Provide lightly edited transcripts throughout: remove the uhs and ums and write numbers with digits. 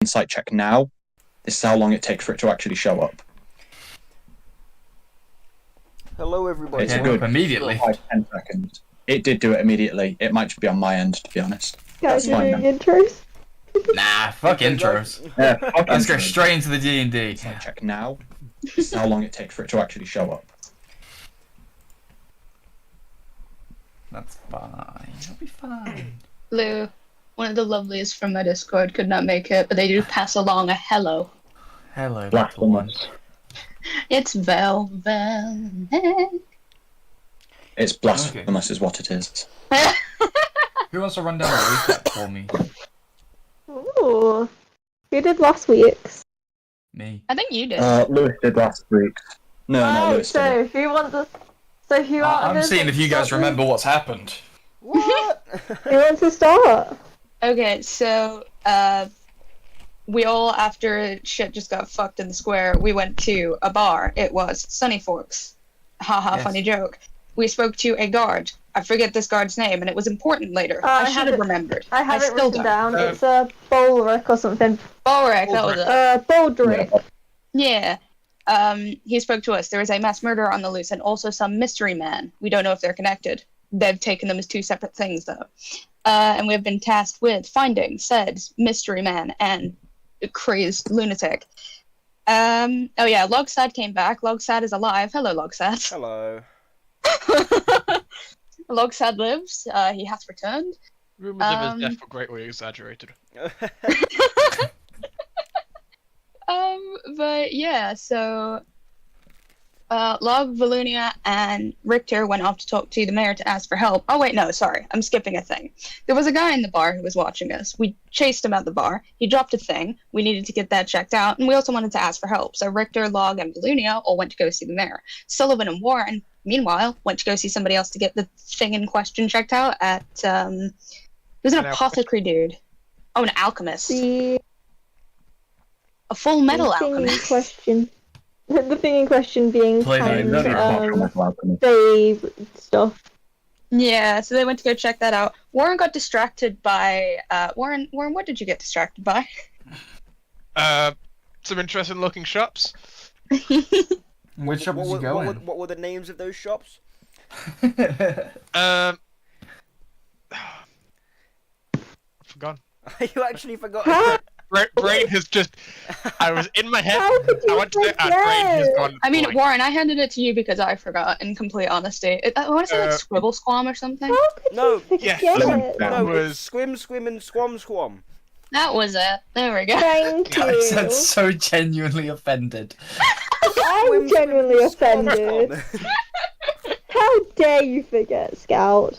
insight check now. This is how long it takes for it to actually show up. Hello, everybody. It's a good immediately. 5-10 seconds. It did do it immediately. It might just be on my end, to be honest. Guys, That's you're fine doing intros? Nah, fuck intros. Yeah, fuck Let's go intros. straight into the D&D. Insight check now. This is how long it takes for it to actually show up. That's fine. It'll be fine. Lou, one of the loveliest from my Discord, could not make it, but they do pass along a hello. Hello, little one. Blasphemous. It's Vel. It's blasphemous is what it is. Who wants to run down the recap for me? Ooh. Who did last week's? Me. I think you did. Lewis did last week. No, Lewis did. So who wants to... So who I'm seeing if you guys remember what's happened. What? Who wants to start? Okay, so, we all, after shit just got fucked in the square, we went to a bar. It was Sunny Forks. Haha, Yes. funny joke. We spoke to a guard. I forget this guard's name, and it was important later. I I should have have it- remembered. I have it still written don't. down. It's a Bolrick or something. Bolrick, that was it. Baldrick. Yeah. He spoke to us. There is a mass murderer on the loose and also some mystery man. We don't know if they're connected. They've taken them as two separate things, though. And we have been tasked with finding said mystery man and crazed lunatic. Oh yeah, Logsad came back. Logsad is alive. Hello, Logsad. Hello. Logsad lives. He has returned. Rumors of his death were greatly exaggerated. But yeah, so Log, Valunia, and Richter went off to talk to the mayor to ask for help. Oh wait, no, sorry, I'm skipping a thing. There was a guy in the bar who was watching us. We chased him at the bar. He dropped a thing. We needed to get that checked out, and we also wanted to ask for help. So Richter, Log, and Valunia all went to go see the mayor. Sullivan and Warren, meanwhile, went to go see somebody else to get the thing in question checked out at it was an apothecary dude. Oh, an alchemist. A full metal The thing in alchemist. question. The thing in question being Play that kind in vague stuff. Yeah, so they went to go check that out. Warren got distracted by Warren, what did you get distracted by? Some interesting looking shops. Which shop did you go in? What were the names of those shops? I've forgotten. You actually forgot. Huh? Brain has just. I was in my head. How could you I went to it, and brain has forget? gone. I mean, blank. Warren, I handed it to you because I forgot, in complete honesty. I want to say like Scribble Squam or something. How could No, you forget? yes. No, was- it's Squim and Squam. That was it. There we go. Thank I you. said so genuinely offended. I'm genuinely offended. How dare you forget, Scout?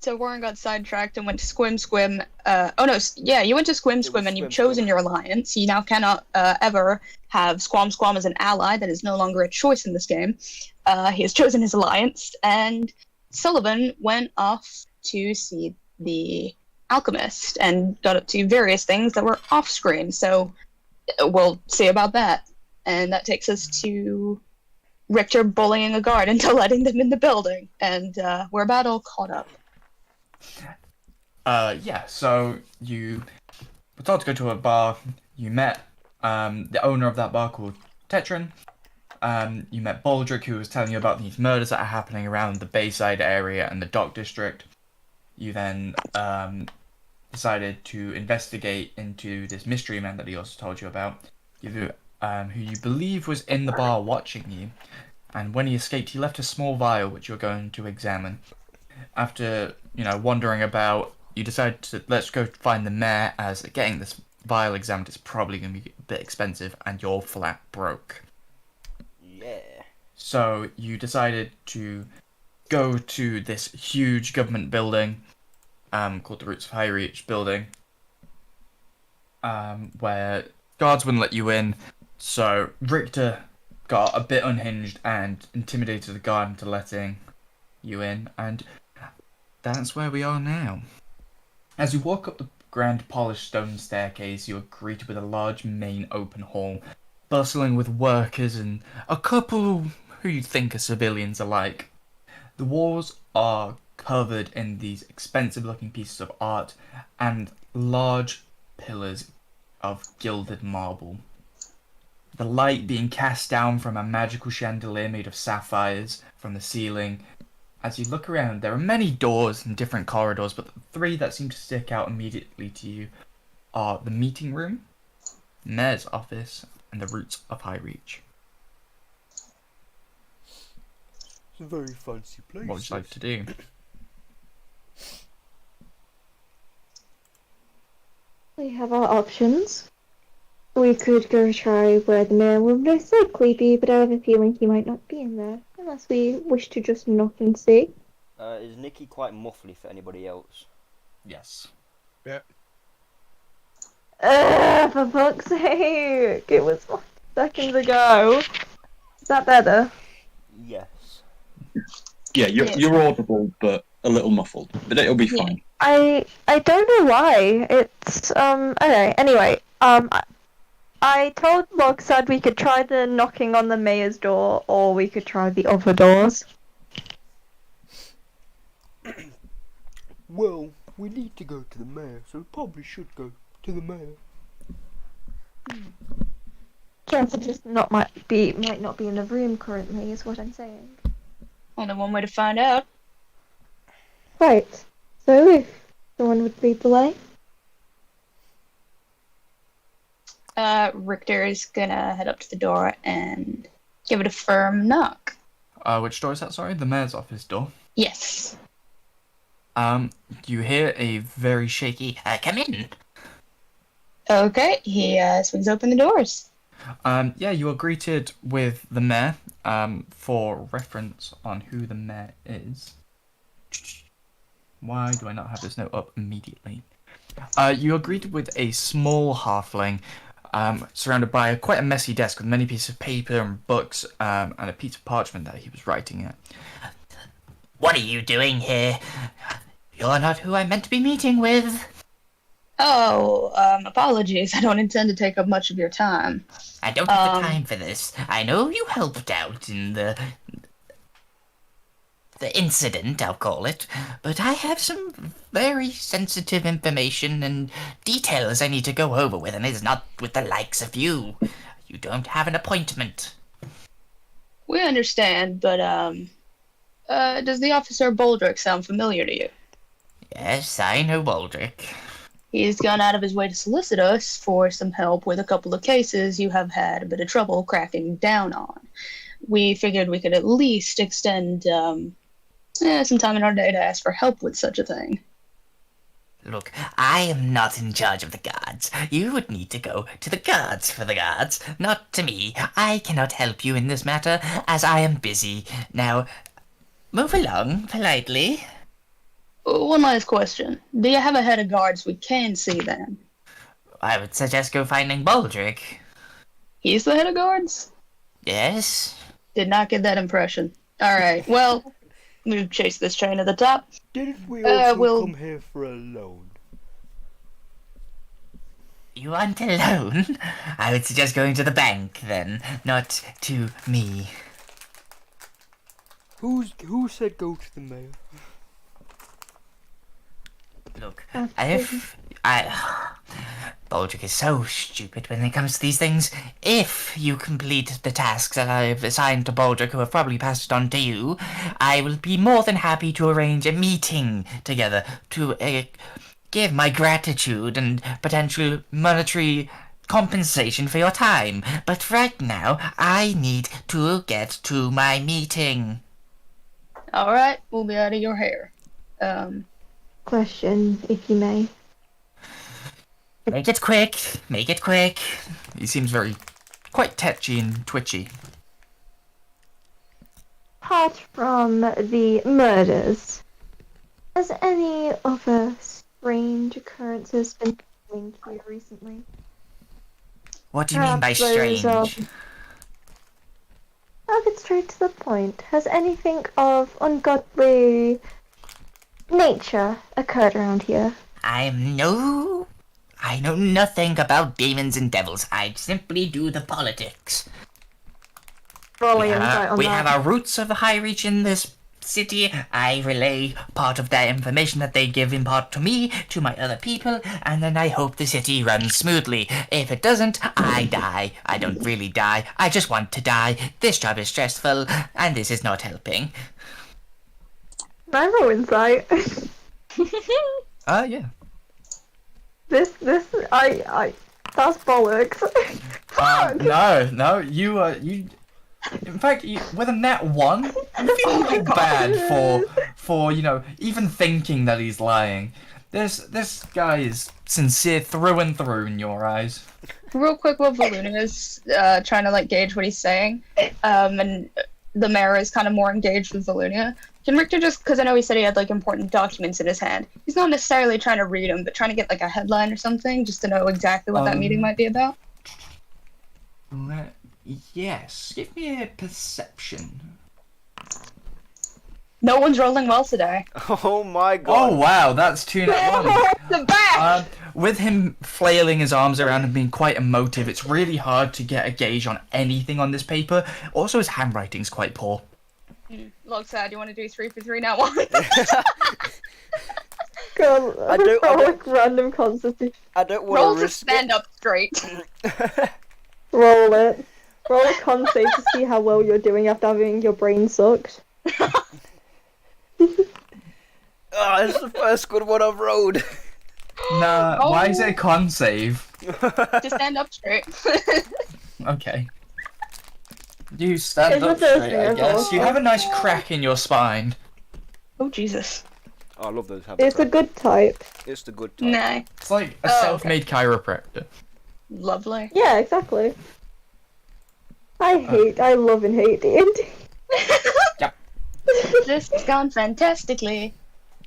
So Warren got sidetracked and went to Squim. Oh no, yeah, you went to Squim was and you've Squim chosen Squim. your alliance. You now cannot ever have Squam as an ally. That is no longer a choice in this game. He has chosen his alliance, and Sullivan went off to see the alchemist and got up to various things that were off screen. So we'll see about that. And that takes us to Richter bullying a guard into letting them in the building, and we're about all caught up. Yeah, so you were told to go to a bar. You met the owner of that bar called Tetran. You met Baldrick, who was telling you about these murders that are happening around the Bayside area and the Dock District. You then decided to investigate into this mystery man that he also told you about, who you believe was in the bar watching you. And when he escaped, he left a small vial which you're going to examine. After, wandering about, you decide to let's go find the mayor, as getting this vial examined is probably going to be a bit expensive and you're flat broke. Yeah. So you decided to go to this huge government building called the Roots of High Reach building, where guards wouldn't let you in. So Richter got a bit unhinged and intimidated the guard into letting you in, and that's where we are now. As you walk up the grand polished stone staircase, you are greeted with a large main open hall, bustling with workers and a couple who you think are civilians alike. The walls are covered in these expensive looking pieces of art and large pillars of gilded marble. The light being cast down from a magical chandelier made of sapphires from the ceiling. As you look around, there are many doors and different corridors, but the three that seem to stick out immediately to you are the meeting room, Mayor's office, and the Roots of High Reach. It's a very fancy place. What would you like to do? We have our options. We could go try where the mayor will most likely be, but I have a feeling he might not be in there, unless we wish to just knock and see. Is Nikki quite muffly for anybody else? Yes. For fuck's sake! It was 1 second ago. Is that better? Yes. Yeah, you're audible, but a little muffled. But it'll be fine. I don't know why. It's okay. Anyway, I told Logsad we could try the knocking on the mayor's door, or we could try the other doors. Well, we need to go to the mayor, so we probably should go to the mayor. Chances just might not be in the room currently, is what I'm saying. Only one way to find out. Right. So if someone would lead the way. Richter is gonna head up to the door and give it a firm knock. Which door is that, sorry? The mayor's office door. Yes. You hear a very shaky, come in. Okay, he swings open the doors. Yeah, you are greeted with the mayor. For reference on who the mayor is. Why do I not have this note up immediately? You are greeted with a small halfling, surrounded by quite a messy desk with many pieces of paper and books, and a piece of parchment that he was writing at. What are you doing here? You're not who I meant to be meeting with. Oh, apologies. I don't intend to take up much of your time. I don't have the time for this. I know you helped out in the incident, I'll call it, but I have some very sensitive information and details I need to go over with, and it's not with the likes of you. You don't have an appointment. We understand, but, does the officer Boldrick sound familiar to you? Yes, I know Baldric. He's gone out of his way to solicit us for some help with a couple of cases you have had a bit of trouble cracking down on. We figured we could at least extend some time in our day to ask for help with such a thing. Look, I am not in charge of the guards. You would need to go to the guards for the guards, not to me. I cannot help you in this matter, as I am busy. Now, move along, politely. One last question. Do you have a head of guards we can see then? I would suggest go finding Baldric. He's the head of guards? Yes? Did not get that impression. Alright, well, we've chased this train to the top. Didn't we also we'll- come here for a loan? You want a loan? I would suggest going to the bank, then, not to me. Who said go to the mayor? Look, Baldric is so stupid when it comes to these things. If you complete the tasks that I've assigned to Baldric, who have probably passed it on to you, I will be more than happy to arrange a meeting together to give my gratitude and potential monetary compensation for your time. But right now, I need to get to my meeting. Alright, we'll be out of your hair. Question, if you may. Make it quick. Make it quick. He seems quite tetchy and twitchy. Apart from the murders, has any other strange occurrences been happening to you recently? What do you mean by Perhaps those strange? I'll get straight to the point. Has anything of ungodly nature occurred around here? I know nothing about demons and devils. I simply do the politics. Roll We insight on have that. our roots of the high reach in this city. I relay part of their information that they give in part to me, to my other people, and then I hope the city runs smoothly. If it doesn't, I die. I don't really die. I just want to die. This job is stressful, and this is not helping. I roll insight. Yeah. this, that's bollocks. Fuck! No, you. In fact, with a net 1, you feel a bit bad for even thinking that he's lying. This guy is sincere through and through in your eyes. Real quick, while Valuna is trying to gauge what he's saying, and the mayor is kind of more engaged with Valuna. Can Richter just, because I know he said he had important documents in his hand, he's not necessarily trying to read them, but trying to get a headline or something, just to know exactly what that meeting might be about? Yes, give me a perception. No one's rolling well today. Oh my god. Oh wow, that's 2 net 1s. The back! With him flailing his arms around and being quite emotive, it's really hard to get a gauge on anything on this paper. Also, his handwriting's quite poor. Log sad, you want to do 3 for 3 now? One? God, I don't- roll like random constitution. I don't Roll want to to risk stand up straight. Roll it. Roll a con save to see how well you're doing after having your brain sucked. It's the first good one I've rolled. Nah, Oh. why is it a con save? To stand up straight. Okay. You stand It's up the first straight, thing I I guess. thought. You have a nice crack in your spine. Oh, Jesus. Oh, I love those. It's a good type. It's the good type. Nah. It's like a Oh, self-made chiropractor. Lovely. Yeah, exactly. I love and hate D&D. Yep. This has gone fantastically.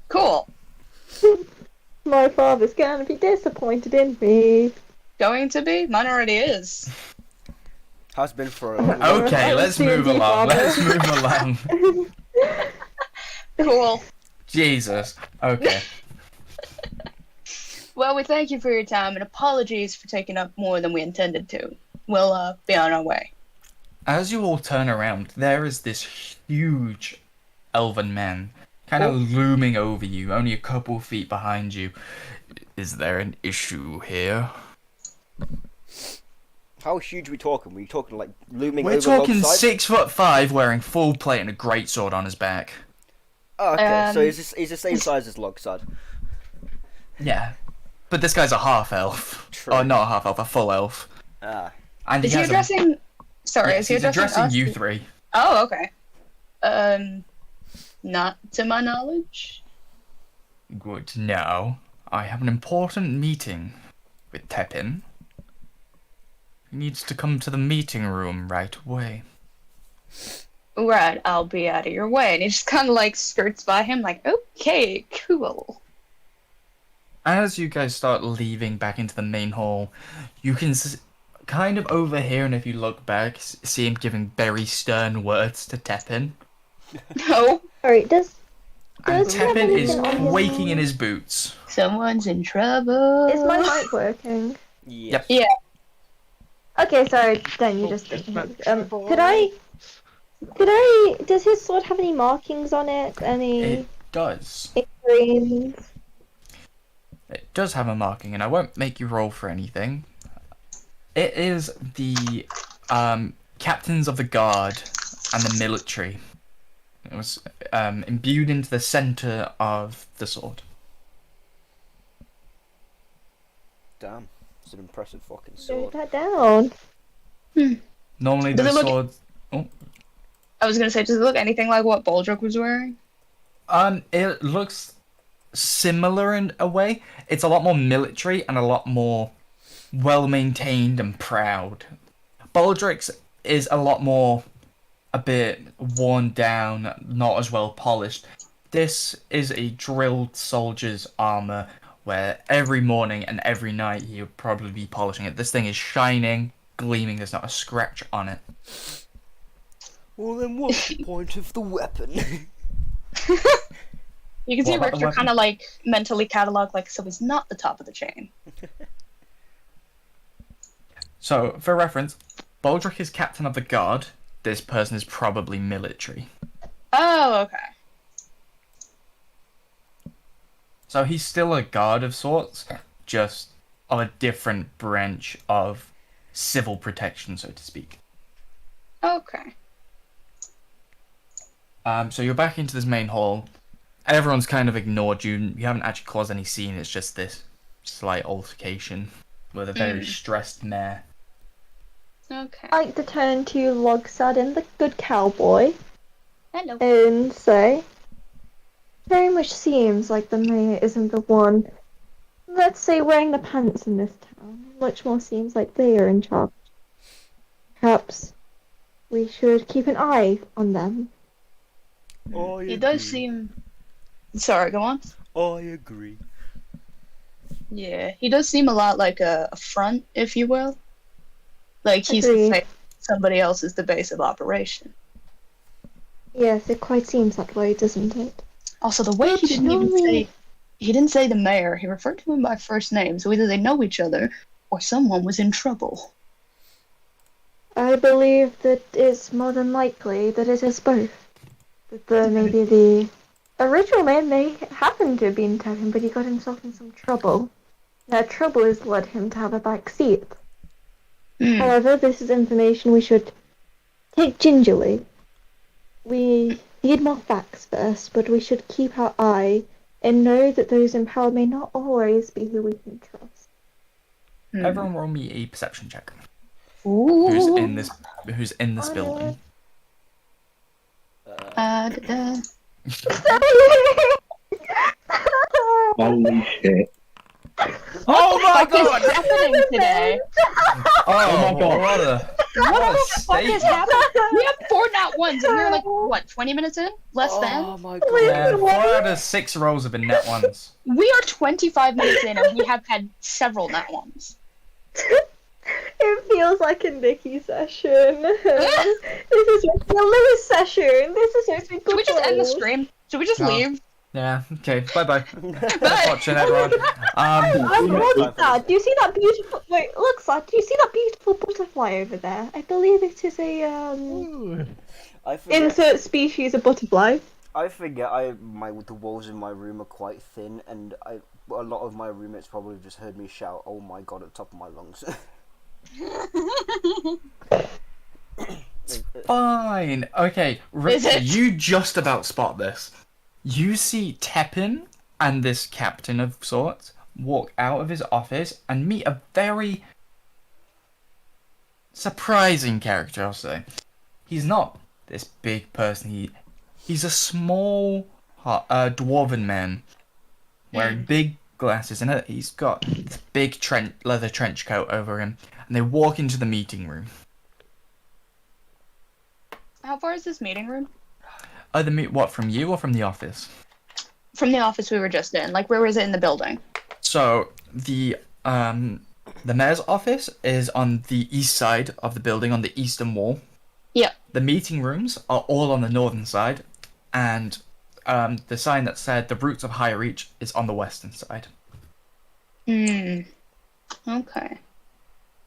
Cool. My father's gonna be disappointed in me. Going to be? Mine already is. Has been for a Okay, let's move D&D along. father. Let's move along. Cool. Jesus. Okay. Well, we thank you for your time and apologies for taking up more than we intended to. We'll be on our way. As you all turn around, there is this huge elven man kind of looming over you, only a couple feet behind you. Is there an issue here? How huge are we talking? Were you talking looming We're over talking alongside? 6'5", wearing full plate and a greatsword on his back. Oh, okay, so Um, he's the same size as Logside. Yeah. But this guy's a half elf. True. Oh, not a half elf, a full elf. Ah. And Is he has addressing... Sorry, yes, is he he's addressing us? you three. Oh, okay. Not to my knowledge. Good. Now, I have an important meeting with Tepin. He needs to come to the meeting room right away. Right, I'll be out of your way. And he just kind of skirts by him okay, cool. As you guys start leaving back into the main hall, you can kind of overhear, and if you look back, see him giving very stern words to Tepin. No, Alright, does And he have Tepin is anything on his- quaking in his boots. someone's in trouble. Is my mic working? Yep. Okay, sorry, then you just does his sword have any markings on it? Any It does. ingrains? It does have a marking, and I won't make you roll for anything. It is the captains of the guard and the military. It was imbued into the center of the sword. Damn. It's an impressive fucking Note sword. that down. Normally Does the it look- sword. I was gonna say, does it look anything like what Baldrick was wearing? It looks similar in a way. It's a lot more military and a lot more well maintained and proud. Baldrick's is a lot more a bit worn down, not as well polished. This is a drilled soldier's armor where every morning and every night he would probably be polishing it. This thing is shining, gleaming, there's not a scratch on it. Well, then what's the point of the weapon? You can see What about the Richter kind of mentally catalog so he's not the top of the chain. So, for reference, Baldrick is captain of the guard. This person is probably military. Oh, okay. So he's still a guard of sorts, just of a different branch of civil protection, so to speak. Okay. So you're back into this main hall. Everyone's kind of ignored you. You haven't actually caused any scene. It's just this slight altercation with a very stressed mayor. Okay. I like to turn to Logsad, the good cowboy, Hello. and say, very much seems like the mayor isn't the one, let's say, wearing the pants in this town. Much more seems like they are in charge. Perhaps we should keep an eye on them. He does seem. Sorry, go on. I agree. Yeah, he does seem a lot like a front, if you will. Like he's Agreed. like somebody else is the base of operation. Yes, it quite seems that way, doesn't it? Also, the way he didn't even Surely- say. He didn't say the mayor. He referred to him by first name, so either they know each other or someone was in trouble. I believe that it's more than likely that it is both. That maybe the original man may happen to have been Tevin, but he got himself in some trouble. That trouble has led him to have a back seat. Hmm. However, this is information we should take gingerly. We need more facts first, but we should keep our eye and know that those in power may not always be who we can trust. Hmm. Everyone roll me a perception check. Ooh. Who's in this I building? Da-da. Holy shit. Oh my What is happening today? Oh my God. What a What the fuck state. is happening? We have 4 nat ones, and we're like, what, 20 minutes in? Less than? Oh my Yeah, god. 4 out of 6 rolls have been net ones. We are 25 minutes in, and we have had several nat ones. It feels like a Nikki session. This is a Lewis session. This is supposed to be Should we just end the goals. stream? Should we just No. leave? Yeah, okay, bye-bye. Thanks Bye. for watching, everyone. Look, Dad, do you see that beautiful? Wait, look, Dad, do you see that beautiful butterfly over there? I believe it is a I forget. insert species of butterfly. I forget. The walls in my room are quite thin, and a lot of my roommates probably just heard me shout, "Oh my god!" at the top of my lungs. Fine. Okay, Richard, it? you just about spot this. You see Tepin and this captain of sorts walk out of his office and meet a very surprising character, I'll say. He's not this big person. He's a small dwarven man wearing big glasses, and he's got this big leather trench coat over him. And they walk into the meeting room. How far is this meeting room? What, from you or from the office? From the office we were just in. Like, where was it in the building? So the mayor's office is on the east side of the building, on the eastern wall. Yeah. The meeting rooms are all on the northern side, and the sign that said the roots of high reach is on the western side. Hmm. Okay.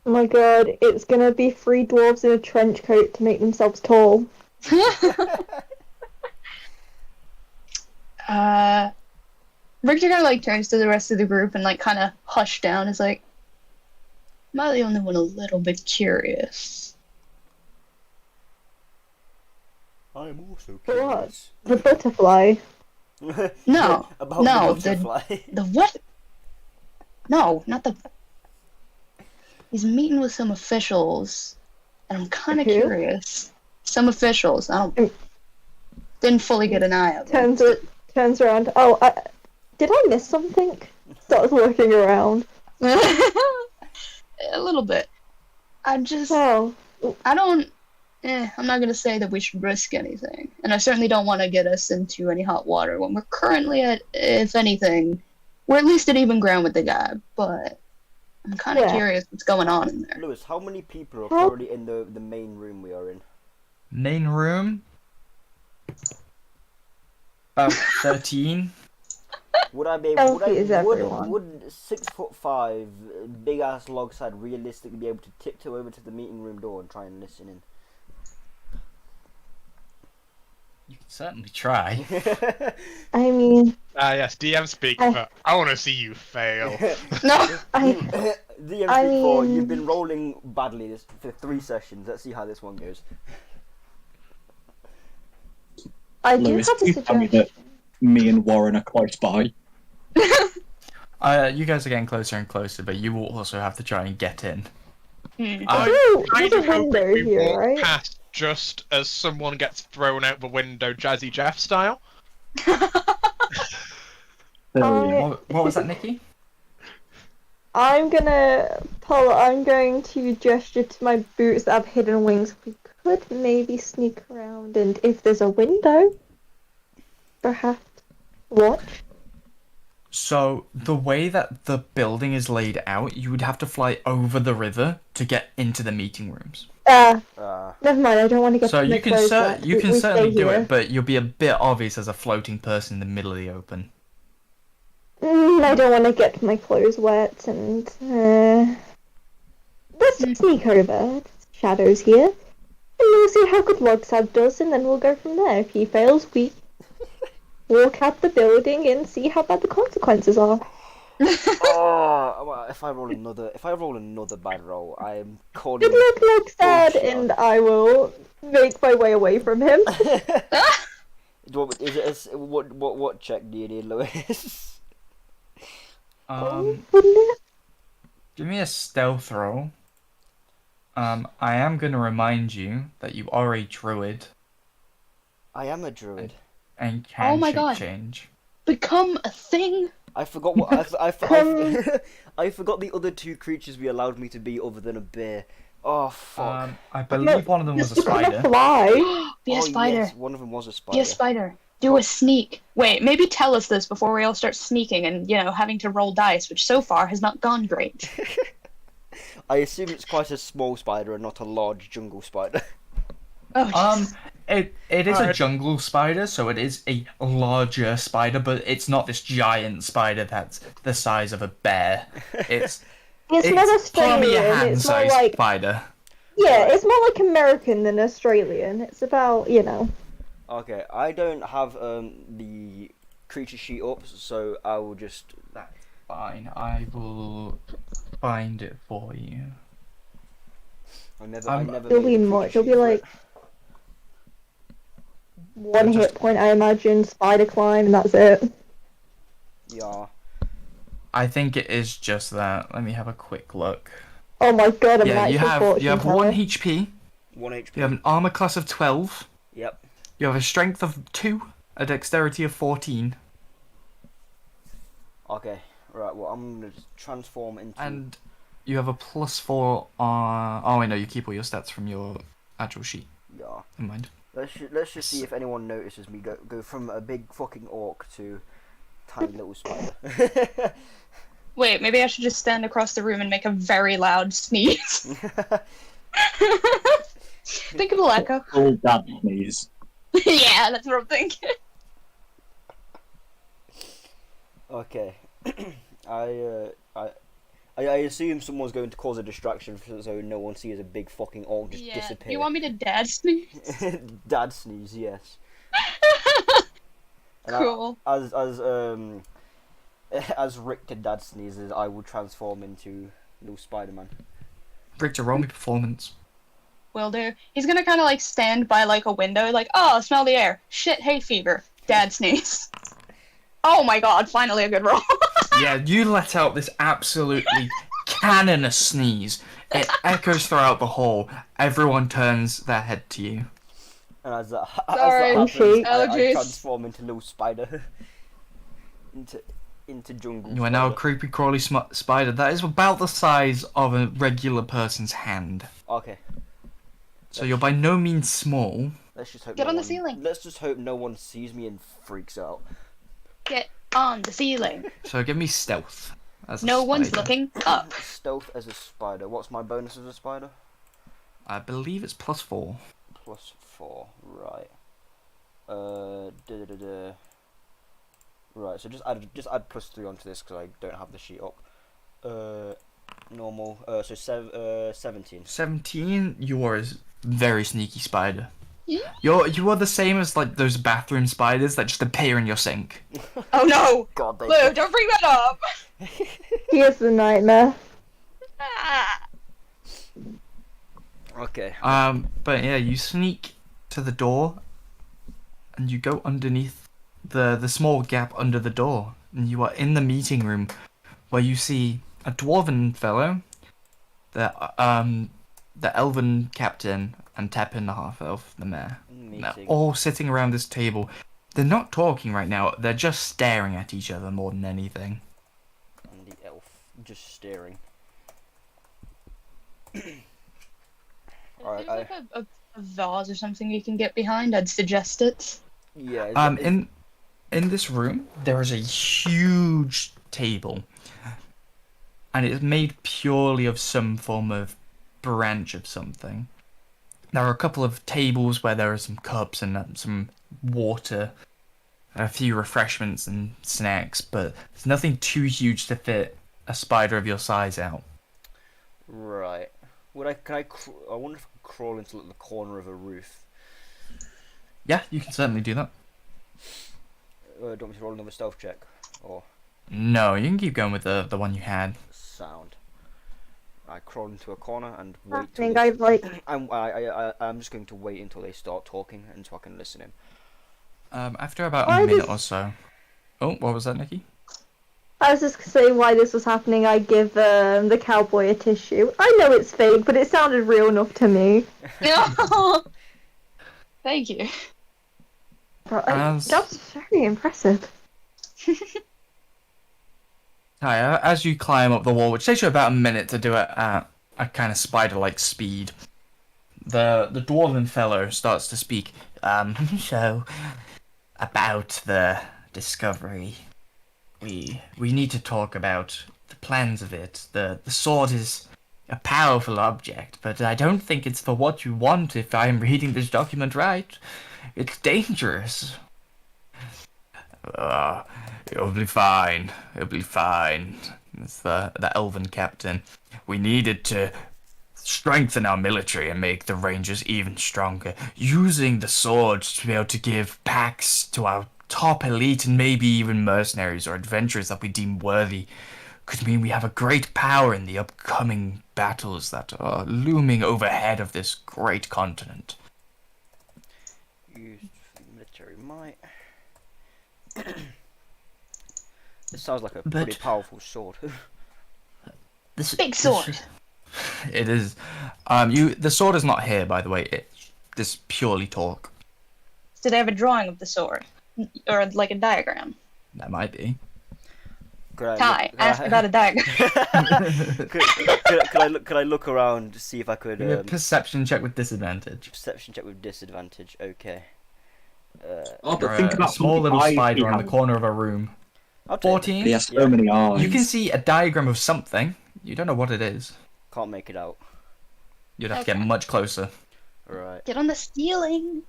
Oh my god, it's gonna be 3 dwarves in a trench coat to make themselves tall. Victor kind of like turns to the rest of the group and like kind of hushed down. Is like, am I the only one a little bit curious? I am also For what? curious. The butterfly. No, About no, the butterfly. The what? No, not the. He's meeting with some officials, and I'm kind of Who? curious. Some officials. I don't. Didn't fully get an eye of them. Turns around. Oh, did I miss something? Starts looking around. A little bit. I just. Oh, I don't. I'm not gonna say that we should risk anything, and I certainly don't want to get us into any hot water when we're currently at, if anything, we're at least at even ground with the guy. But I'm kind of Yeah. curious what's going on in there. Lewis, how many people are How- currently in the main room we are in? Main room. About 13. Would I be able? Healthy is everyone. Would 6'5" big ass log side realistically be able to tiptoe over to the meeting room door and try and listen in? You can certainly try. I mean, Ah, yes, DM speak, I- but I want to see you fail. No. I The I MP4, mean- you've been rolling badly for 3 sessions. Let's see how this one goes. do Lewis, have a you tell me that suggestion. me and Warren are close by. You guys are getting closer and closer, but you will also have to try and get in. Hmm. I'm Oh, kind there's of a hoping window we here, walk right? past just as someone gets thrown out the window, Jazzy Jeff style. What was that, Nikki? I'm going to gesture to my boots that have hidden wings. We could maybe sneak around, and if there's a window, perhaps watch. So, the way that the building is laid out, you would have to fly over the river to get into the meeting rooms. Never mind, I don't want to get So my you can clothes wet. you can We certainly stay do here. it, but you'll be a bit obvious as a floating person in the middle of the open. I don't want to get my clothes wet, and let's just sneak over. Shadows here, and we'll see how good Logsad does, and then we'll go from there. If he fails, we walk out the building and see how bad the consequences are. Oh, well, if I roll another bad roll, I am calling. Good luck, Logsad, bullshit. and I will make my way away from him. What check do you need, Lewis? Wouldn't it? Give me a stealth roll. I am going to remind you that you are a druid I am a druid. and can Oh my shape God. change. Become a thing. I forgot what I forgot the other 2 creatures we allowed me to be other than a bear. Oh fuck. I believe one of them was a spider. Fly. Be a Oh, spider. Yes, one of them was a spider. Be a spider. Do a sneak. Wait, maybe tell us this before we all start sneaking and, having to roll dice, which so far has not gone great. I assume it's quite a small spider and not a large jungle spider. Oh, jeez. It is a Alright. jungle spider, so it is a larger spider, but it's not this giant spider that's the size of a bear. It's It's not palm of your Australian. hand It's more sized like spider. it's more like American than Australian. It's about Okay, I don't have the creature sheet up, so I will just. That's fine. I will find it for you. I never It'll made be a much. creature It'll be sheet for like it. 1 Just- hit point, I imagine. Spider climb, and that's it. Yeah. I think it is just that. Let me have a quick look. Oh my god, I'm Yeah, actually you have 1 HP. 1 HP. You have an armor class of 12. Yep. You have a strength of 2, a dexterity of 14, Okay. Right. Well, I'm gonna just transform into. and you have a +4 on. Oh wait, no, you keep all your stats from your actual sheet. Yeah. Never mind. Let's just see if anyone notices me go from a big fucking orc to tiny little spider. Wait, maybe I should just stand across the room and make a very loud sneeze. Think of Aleko. All that sneeze. Yeah, that's what I'm thinking. Okay. I assume someone's going to cause a distraction so no one sees a big fucking orc just Yeah. disappear. You want me to dad sneeze? Dad sneeze, yes. And Cool. as Rick to Dad sneezes, I will transform into little Spider-Man. Richter, roll me performance. Will do. He's gonna kind of like stand by like a window, like, oh, smell the air. Shit, hay fever. Dad sneeze. Oh my god, finally a good roll. Yeah, you let out this absolutely cannon sneeze. It echoes throughout the hall. Everyone turns their head to you. And as that Sorry. happens, I Allergies. transform into little spider. into jungle. You are now a spider. creepy crawly spider that is about the size of a regular person's hand. Okay. So you're by no means small. Let's just hope Get no on the one- ceiling. Let's just hope no one sees me and freaks out. Get on the ceiling. So give me stealth. As a No one's spider. looking up. Stealth as a spider. What's my bonus as a spider? I believe it's +4. +4. Right. Right. So just add +3 onto this because I don't have the sheet up. Normal. So 17. 17, you are a very sneaky spider. You are the same as like those bathroom spiders that just appear in your sink. Oh no! God, they. Blue, don't bring that up! He is the nightmare. Ah. Okay. But yeah, you sneak to the door, and you go underneath the small gap under the door, and you are in the meeting room, where you see a dwarven fellow, the elven captain, and Tepin the half elf, the mayor. They're Meeting. all sitting around this table. They're not talking right now. They're just staring at each other more than anything. And the elf just staring. If Alright, there's like a vase or something you can get behind, I'd suggest it. Yeah. In this room, there is a huge table, and it's made purely of some form of branch of something. There are a couple of tables where there are some cups and some water, and a few refreshments and snacks, but there's nothing too huge to fit a spider of your size out. Right. I wonder if I could crawl into the corner of a roof. Yeah, you can certainly do that. Do you want me to roll another stealth check? Or No, you can keep going with the one you had. sound? I crawl into a corner and I wait till think they... I'd like. I'm just going to wait until they start talking and so I can listen in. After about Why a minute does- or so. Oh, what was that, Nikki? I was just gonna say why this was happening. I give the cowboy a tissue. I know it's fake, but it sounded real enough to me. No! Thank you. But As- that's very impressive. Hi, as you climb up the wall, which takes you about a minute to do it at a kind of spider-like speed, the dwarven fellow starts to speak. So, about the discovery, We need to talk about the plans of it. The sword is a powerful object, but I don't think it's for what you want if I'm reading this document right. It's dangerous. It'll be fine. It'll be fine. It's the elven captain. We needed to strengthen our military and make the rangers even stronger, using the swords to be able to give packs to our top elite and maybe even mercenaries or adventurers that we deem worthy. Could mean we have a great power in the upcoming battles that are looming overhead of this great continent. Used military might. This sounds like a But- pretty powerful sword. this Big sword. It is. The sword is not here, by the way. It's this purely talk. Did they have a drawing of the sword? Or like a diagram? That might be. Kai, ask about a diagram. Could I look around to see if I could Give me a perception check with disadvantage. perception check with disadvantage? Okay. Oh, but Or think a about small little eyes spider you on the have. corner of a room. I'll take it. 14? He has so many eyes. You can see a diagram of something. You don't know what it is. Can't make it out. You'd have to get Okay. much closer. Right. Get on the ceiling.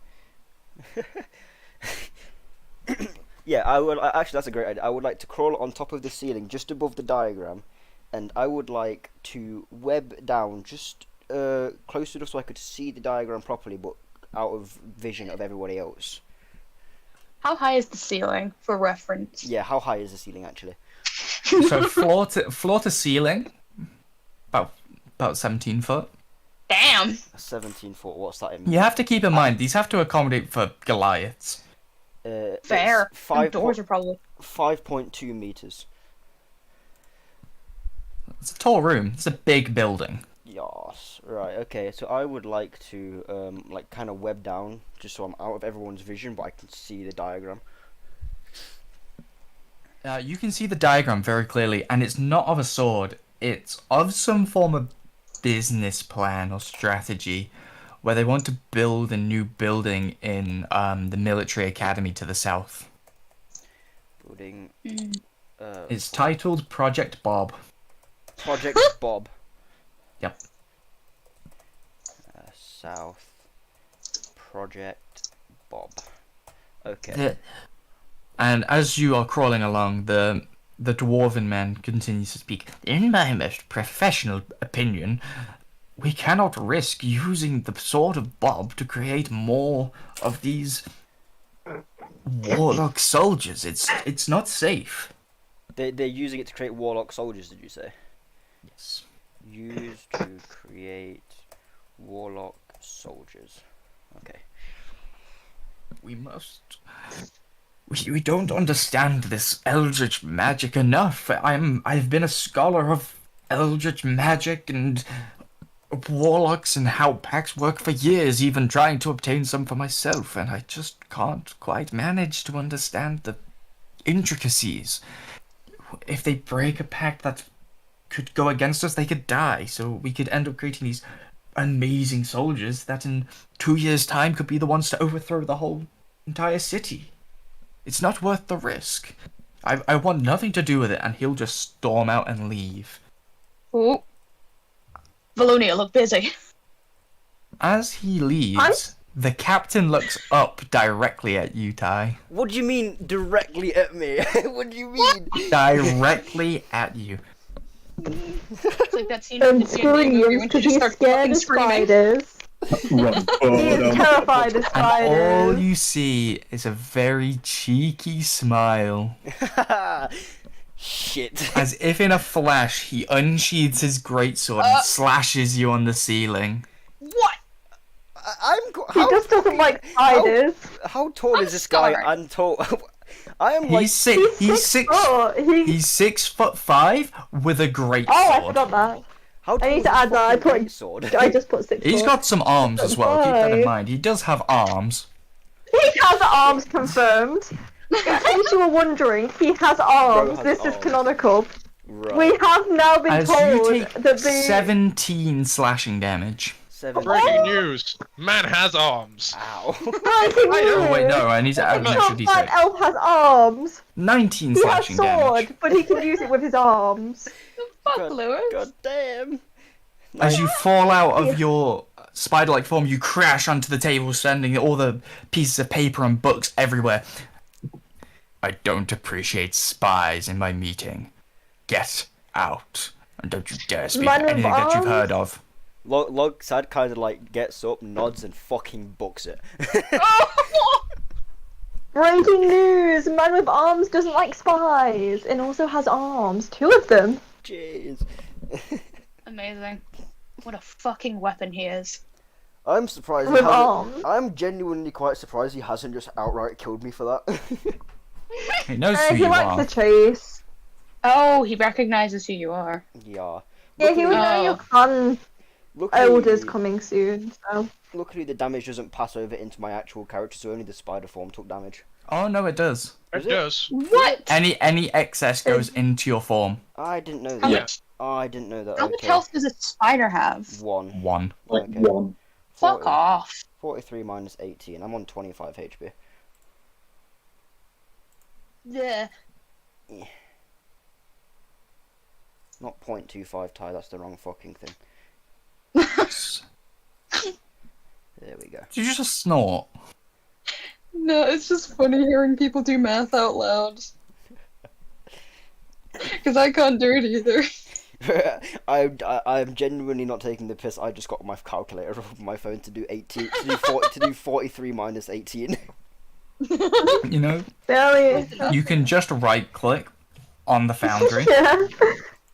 Yeah, actually, that's a great idea. I would like to crawl on top of the ceiling, just above the diagram, and I would like to web down just close enough so I could see the diagram properly, but out of vision of everybody else. How high is the ceiling, for reference? Yeah, how high is the ceiling actually? So floor to ceiling, about 17 foot. Damn! 17 foot. What's that in? You have to keep in mind these have to accommodate for Goliaths. Fair. It's The doors are probably... 5.2 meters. It's a tall room. It's a big building. Yes. Right. Okay. So I would like to like kind of web down just so I'm out of everyone's vision, but I can see the diagram. You can see the diagram very clearly, and it's not of a sword. It's of some form of business plan or strategy where they want to build a new building in the military academy to the south. Building. It's titled Project Bob. Project Bob. Yep. South. Project Bob. Okay. And as you are crawling along, the dwarven man continues to speak. in my most professional opinion, we cannot risk using the sword of Bob to create more of these warlock soldiers. It's not safe. They're using it to create warlock soldiers, did you say? Yes. Used to create warlock soldiers. Okay. We must. We don't understand this eldritch magic enough. I've been a scholar of eldritch magic and warlocks and how packs work for years, even trying to obtain some for myself, and I just can't quite manage to understand the intricacies. If they break a pact that could go against us, they could die, so we could end up creating these amazing soldiers that in 2 years' time could be the ones to overthrow the whole entire city. It's not worth the risk. I want nothing to do with it, and he'll just storm out and leave. Ooh. Valonia, look busy. As he leaves, the captain looks up directly at you, Ty. What do you mean directly at me? What do you mean? Directly at you. It's like that scene And in the D&D movie screams when she because just he's starts scared fucking of screaming. spiders. Run He forward, is terrified of And spiders. all you see is a very cheeky smile. Shit. As if in a flash, he unsheathes his greatsword and slashes you on the ceiling. What? He just doesn't like spiders. How tall I'm is this guy? sorry. I'm tall. I am like. He's six. He's 6'. He's 6'5" with a greatsword. Oh, I forgot that. How tall I need is to this add that. fucking greatsword? I just put 6. He's got some arms as well. Keep that in Five. mind. He does have arms. He has arms confirmed. In case you were wondering, he has arms. has This is arms. canonical. Right. We have now been As you told take that the 17 slashing damage. 7. Breaking news. Man has arms. Ow. breaking Oh wait, news. no, I need to add an extra Top 5 d6. elf has arms. 19 He has slashing sword, damage. but he can use it with his arms. Fuck, God- Lewis. God damn. As you fall out of your spider-like form, you crash onto the table, sending all the pieces of paper and books everywhere. I don't appreciate spies in my meeting. Get out. And don't you dare speak Man of with anything that you've arms? heard of. Logsad kind of like gets up, nods, and fucking books it. Breaking news! Man with arms doesn't like spies, and also has arms. 2 of them. Jeez. Amazing. What a fucking weapon he is. I'm surprised. With he hasn't- arms. I'm genuinely quite surprised he hasn't just outright killed me for that. He knows who He you likes are. the chase. Oh, he recognizes who you are. Yeah. Yeah, he would know Oh. your clan Luckily, elders coming soon, so. luckily the damage doesn't pass over into my actual character, so only the spider form took damage. Oh no, it does. Is It it? does. What? Any excess goes into your form. I didn't know How that. Yeah. much, I didn't know that. how much Okay. health does a spider have? 1. 1. Like Okay. 1. Fuck 40 off. 43 minus 18. I'm on 25 HP. Yeah. Not 0.25 Ty, that's the wrong fucking thing. There we go. Did you just snort? No, it's just funny hearing people do math out loud. Because I can't do it either. I'm genuinely not taking the piss. I just got my calculator on my phone to do 18, to do 43 minus 18. You know, Barely. you can just right click on the foundry. Yeah.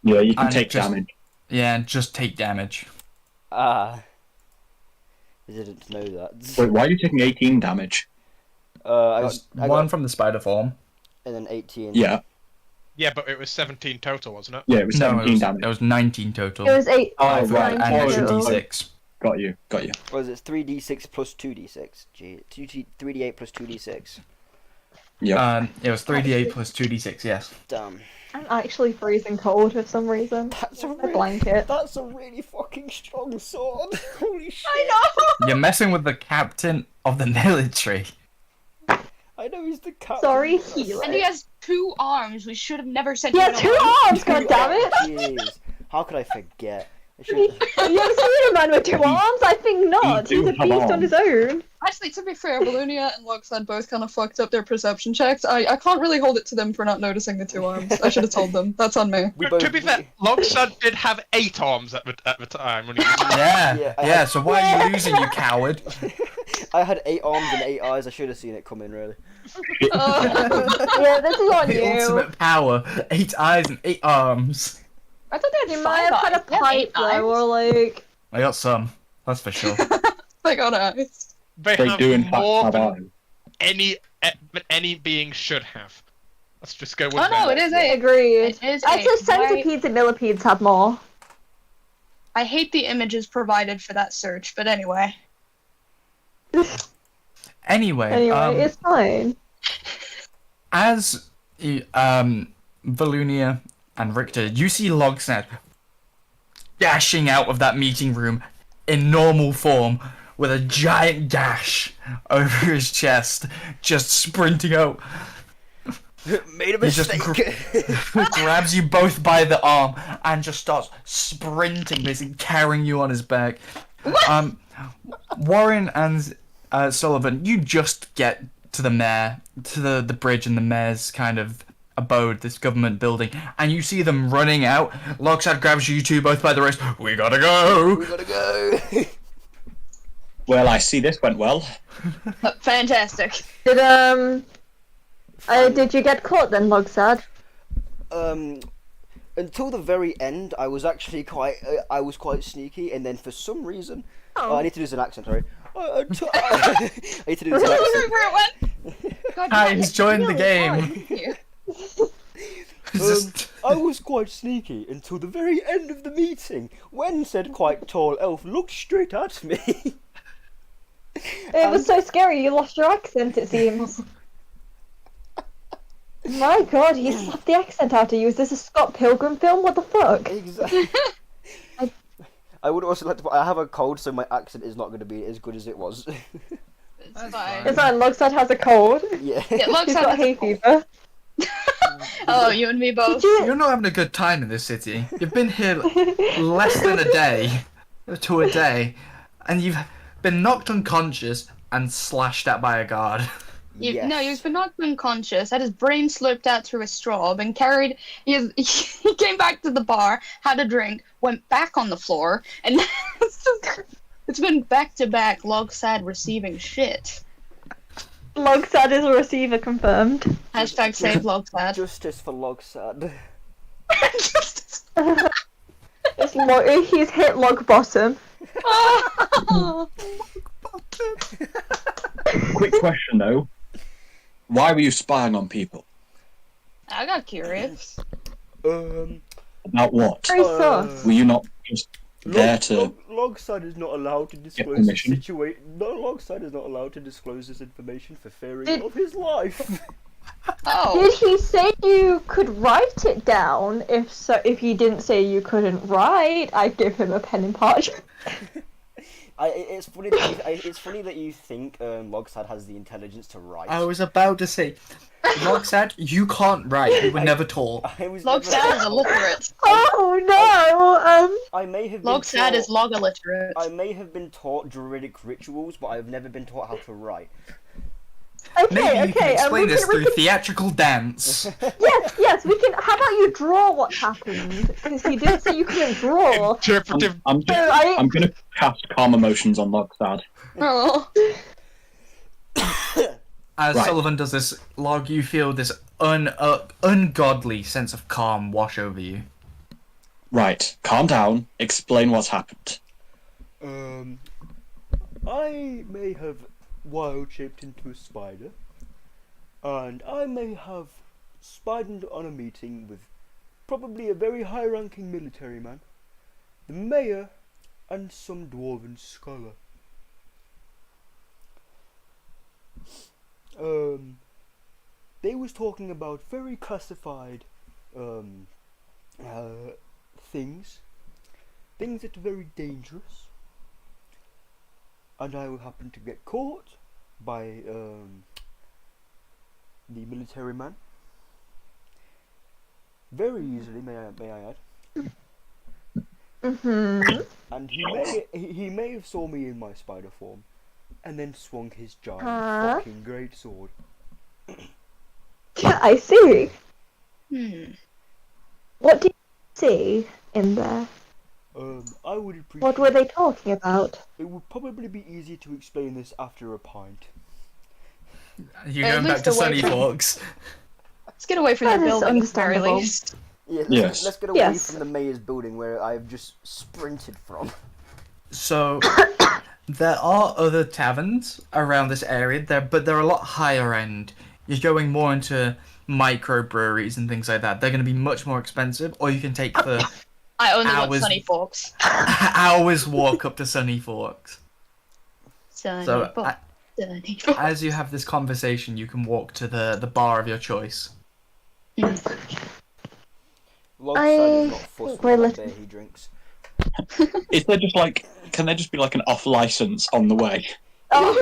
Yeah, you can And take just- damage. Yeah, just take damage. I didn't know that. Wait, why are you taking 18 damage? I There's got one from the spider form. and then 18. Yeah, Yeah, but it was 17 total, wasn't it? yeah, it was No, 17 damage. it was 19 total. It was 8. Oh, I forgot right. an extra Oh, d6. Got you, got you. Was it 3d6 plus 2d6? Gee, 3d8 plus 2d6. Yeah. It was 3d8 plus 2d6, yes. Damn. I'm actually freezing cold for some reason. That's a My blanket. That's a really fucking strong sword. Holy shit. I know! You're messing with the captain of the military. I know he's the captain. Sorry, That's- healer. And he has 2 arms. We should have never sent He him has 2 alone. arms, god damn it! Jeez. How could I forget? I should- You ever seen a man with 2 arms? I think not. do He's a have beast on arms. his own. Actually, to be fair, Valunia and Luxad both kind of fucked up their perception checks. I can't really hold it to them for not noticing the 2 arms. I should have told them. That's on me. We To both. be fair, Logsad did have 8 arms at the time when he was. Yeah, Yeah, yeah. I So why are you losing, you coward? I had 8 arms and 8 eyes. I should have seen it coming, really. Yeah, this is on The you. ultimate power: 8 eyes and 8 arms. I thought they had You might 5 have had a eyes. They had 8 pipe though, eyes. or like. I got some. That's for sure. They got eyes. They They have do in fact more have than eyes. any being should have. Let's just go with Oh that. no, it is 8. Agreed. It is I'd 8. say centipedes and millipedes have more. I hate the images provided for that search, but anyway. Anyway, Anyway, it's fine. as Valunia and Richter, you see Logsad dashing out of that meeting room in normal form with a giant gash over his chest, just sprinting out. Made a He just mistake. Grabs you both by the arm and just starts sprinting, basically carrying you on his back. Warren and Sullivan, you just get to the mayor, to the bridge and the mayor's kind of abode, this government building, and you see them running out. Logsad grabs you two both by the wrist. We gotta go. We gotta go. Well, I see this went well. Fantastic. Did you get caught then, Logsad? Until the very end, I was actually quite sneaky, and then for some reason, I need to do this in accent. Sorry. I need to do this in accent. Where it went. God, Hi, yeah, he's it's joined the really game. fun. Thank you. I was quite sneaky until the very end of the meeting, when said quite tall elf looked straight at me. It was so scary, you lost your accent, it seems. My god, he slapped the accent out of you. Is this a Scott Pilgrim film? What the fuck? Exactly. I would also like to. I have a cold, so my accent is not going to be as good as it was. It's fine. It's fine, Logsad has a cold. Yeah. It looks He's like got hay fever. Oh, you and me both. You're not having a good time in this city. You've been here less than a day, to a day, and you've been knocked unconscious and slashed at by a guard. Yes. No, he's been knocked unconscious, had his brain slipped out through a straw, been carried. He came back to the bar, had a drink, went back on the floor, and it's been back to back Logsad receiving shit. Logsad is a receiver confirmed. Hashtag save Logsad. Justice for Logsad. He's hit log bottom. Quick question though. Why were you spying on people? I got curious. About what? Very sus. Were you not just there to... Logside is not allowed to disclose permission? the situation. No, Logside is not allowed to disclose this information for fearing Did- of his life. Oh, Did he say you could write it down? If so, if he didn't say you couldn't write, I'd give him a pen and parchment. It's funny. It's funny that you think Logsad has the intelligence to write. I was about to say, Logsad, you can't write. You were never taught. I was Logsad is illiterate. Oh no! I may have been Logsad is taught- log illiterate. I may have been taught druidic rituals, but I've never been taught how to write. Okay, Maybe you okay. can explain we this can, we through theatrical dance. yes, we can. How about you draw what happened? Because he did say you couldn't draw. Interpretive. I'm gonna cast calm emotions on Logsad. Oh. As Right. Sullivan does this log, you feel this ungodly sense of calm wash over you. Right, calm down, explain what's happened. I may have wild shaped into a spider, and I may have spied on a meeting with probably a very high-ranking military man, the mayor, and some dwarven scholar. They was talking about very classified things that are very dangerous, and I will happen to get caught by the military man very easily, may I add. Mm-hmm. and he may have saw me in my spider form, and then swung his giant Huh? fucking great sword. I see. Hmm. What did you see in there? I would appreciate. What were they talking about? It would probably be easier to explain this after a pint. You're At going back least to away Sunny from- Forks. Let's get away from That their is building at the very understandable. least. Yeah, Yes. let's get away Yes. from the mayor's building where I've just sprinted from. So there are other taverns around this area, but they're a lot higher end. You're going more into microbreweries and things like that. They're going to be much more expensive, or you can take the I only want Hours- Sunny Forks. hours walk up to Sunny Forks. Sunny So Forks. Sunny Forks. as you have this conversation, you can walk to the bar of your choice. Log I side is not fussed think with we're what listening. beer he drinks. Is there just like, can there just be like an off license on the way? Oh,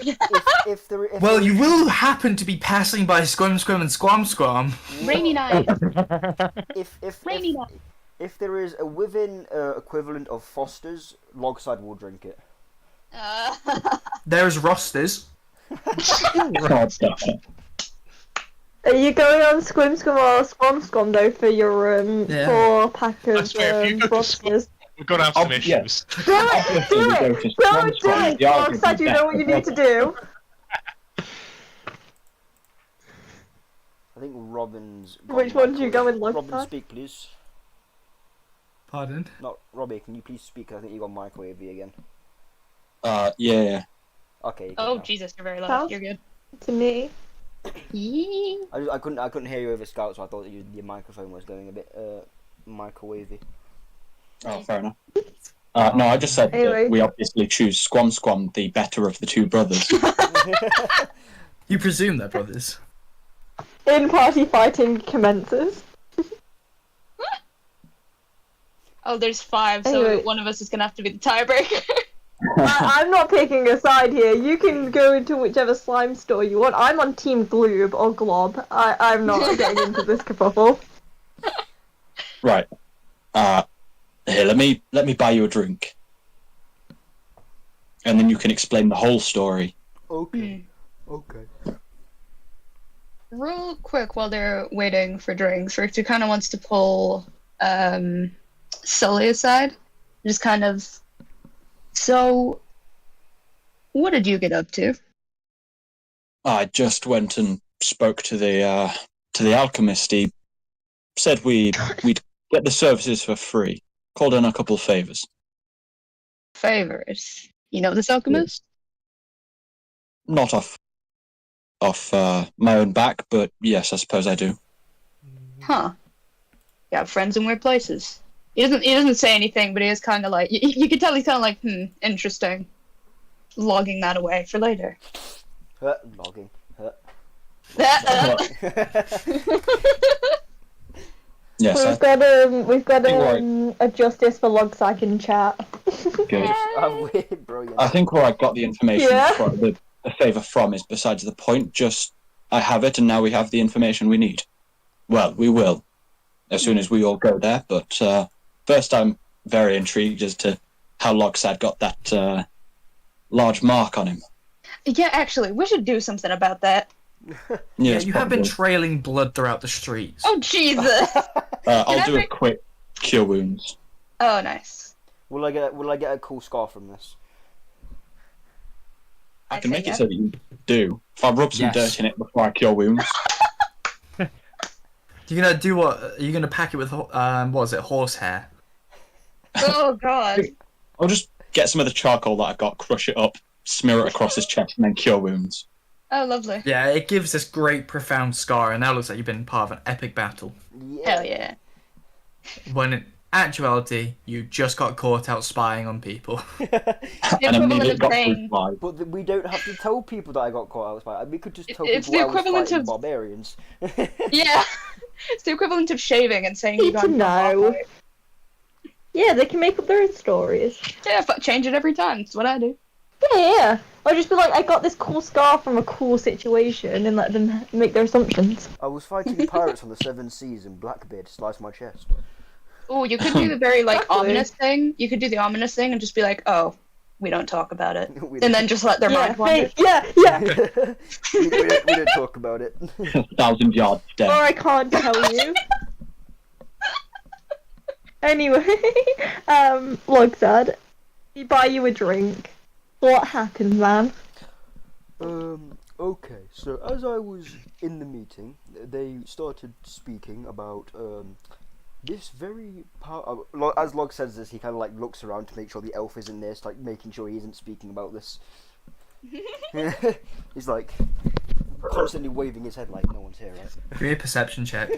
If Well, you will happen to be passing by Squam Squam and Squam Squam. rainy night. if Rainy night. if there is a within equivalent of Foster's, Logside will drink it. There's Rosters. God, stuff. Are you going on Squim Scum or Squam Scum though for your Yeah. 4-pack of I swear, if you go to Rosters? We're gonna have some Oh, yeah. issues. Do it! Do it! Go and do it! Logside, you know what you need to do. I think Robin's. got Which one do you go with, Robin, Logside? speak please. Pardon? Not Robbie. Can you please speak? I think you got microwavy again. Yeah. Okay. you can Oh now. Jesus, you're very loud. Pal? You're good. To me. Yee. I couldn't hear you over Scout, so I thought that your microphone was going a bit microwavy. Oh, fair enough. No, I just said Anyway. that we obviously choose Squam Squam, the better of the two brothers. You presume they're brothers. In-party fighting commences. Oh, there's 5, so Anyway. one of us is gonna have to be the tiebreaker. I'm not picking a side here. You can go into whichever slime store you want. I'm on Team Gloob or Glob. I'm not getting into this kerfuffle. Right. Here, let me buy you a drink, and then you can explain the whole story. Okay. Okay. Real quick, while they're waiting for drinks, Richter kind of wants to pull Sully aside. Just kind of. So, what did you get up to? I just went and spoke to the alchemist. He said we'd get the services for free. Called in a couple of favors. Favors. You know this alchemist? Not off my own back, but yes, I suppose I do. Huh. Got friends in weird places. He doesn't say anything, but he is kind of like you can tell he's kind of like interesting. Logging that away for later. Logging. Yes, We've got Right. a justice for Logsack in chat. good. Brilliant. I think where I got the information Yeah. for the favor from is besides the point. Just I have it, and now we have the information we need. Well, we will as soon as we all go there. But first, I'm very intrigued as to how Logsad got that large mark on him. Yeah, actually, we should do something about that. Yeah, Yes, you have been probably. trailing blood throughout the streets. Oh Jesus! I'll I do a make- quick cure wounds. Oh, nice. Will I get a cool scar from this? I I can say make yeah. it so that you do. If I rub some Yes. dirt in it before I cure wounds. You're gonna do what? Are you gonna pack it with what was it? Horsehair. Oh God. I'll just get some of the charcoal that I've got, crush it up, smear it across his chest, and then cure wounds. Oh, lovely. Yeah, it gives this great, profound scar, and now looks like you've been part of an epic battle. Yeah. Hell yeah. When in actuality, you just got caught out spying on people. And equivalent immediately of got saying- through flies. But we don't have to tell people that I got caught out by. We could just tell It's people the I was equivalent fighting of- barbarians. Yeah. It's the equivalent of shaving and saying you Need got to know. Yeah, they can make up their own stories. Yeah, but change it every time. That's what I do. Yeah. I'll just be like, I got this cool scar from a cool situation and let them make their assumptions. I was fighting pirates on the Seven Seas and Blackbeard sliced my chest. Oh, you could do the very like Exactly. ominous thing. You could do the ominous thing and just be like, "Oh, we don't talk about it," We and then just let their mind wander. yeah. we don't talk about it. 1,000 yards Or dead. I can't tell you. Anyway, Logzad, he buy you a drink. What happened, man? Okay, so as I was in the meeting, they started speaking about, this very as Log says this, he kind of like looks around to make sure the elf isn't there, like making sure he isn't speaking about this. He's like constantly waving his head like no one's here, right? Give me a perception check.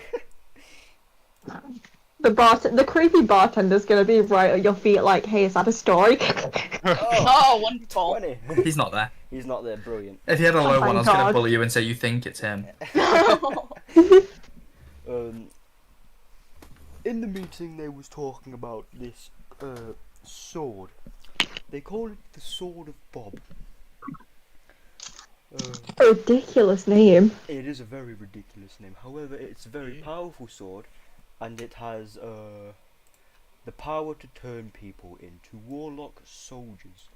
The creepy bartender's gonna be right at your feet like, hey, is that a story? Oh, wonderful. 20. He's not there. He's not there, brilliant. If he had a low my one, I was going God. to bully you and say you think it's him. In the meeting they was talking about this sword. They call it the Sword of Bob. A ridiculous name. It is a very ridiculous name. However, it's a very powerful sword, and it has the power to turn people into warlock soldiers.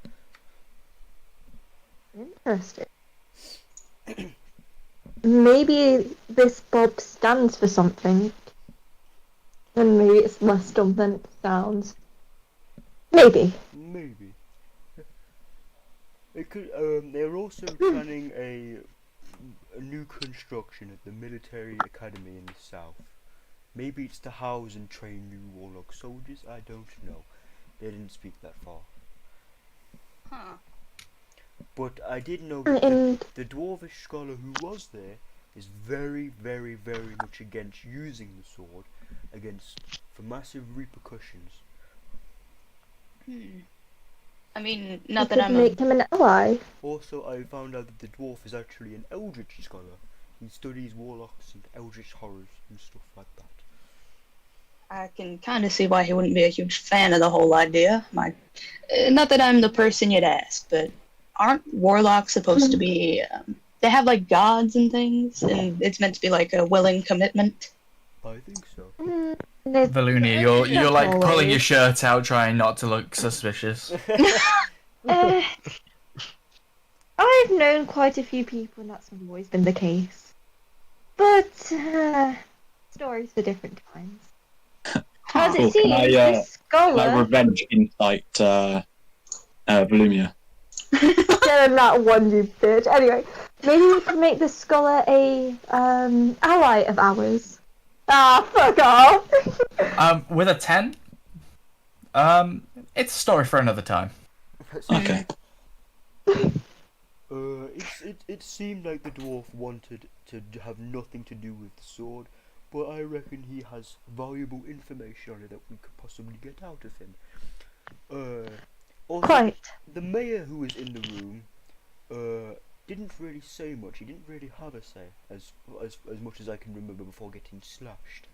Interesting. Maybe this Bob stands for something. And maybe it's less dumb than it sounds. Maybe. Maybe. It could. They're also planning a new construction at the military academy in the south. Maybe it's to house and train new warlock soldiers. I don't know. They didn't speak that far. Huh. But I did know And that the dwarvish scholar who was there is very, very, very much against using the sword, for massive repercussions. I mean, you not that could I'm make him an ally. Also, I found out that the dwarf is actually an eldritch scholar. He studies warlocks and eldritch horrors and stuff like that. I can kind of see why he wouldn't be a huge fan of the whole idea. Not that I'm the person you'd ask, but aren't warlocks supposed to be? They have like gods and things, and it's meant to be like a willing commitment. I think so. Valunia, you're like pulling your shirt out, trying not to look suspicious. I've known quite a few people, and that's always been the case. But stories for different times. As Cool. it seems, Can this I scholar. revenge insight Volumia? Get him that one, you bitch. Anyway, maybe we could make this scholar a ally of ours. Ah, fuck off. With a 10, it's a story for another time. Okay. It seemed like the dwarf wanted to have nothing to do with the sword, but I reckon he has valuable information on it that we could possibly get out of him. Also, Quite. the mayor who was in the room didn't really say much. He didn't really have a say, as much as I can remember before getting slashed.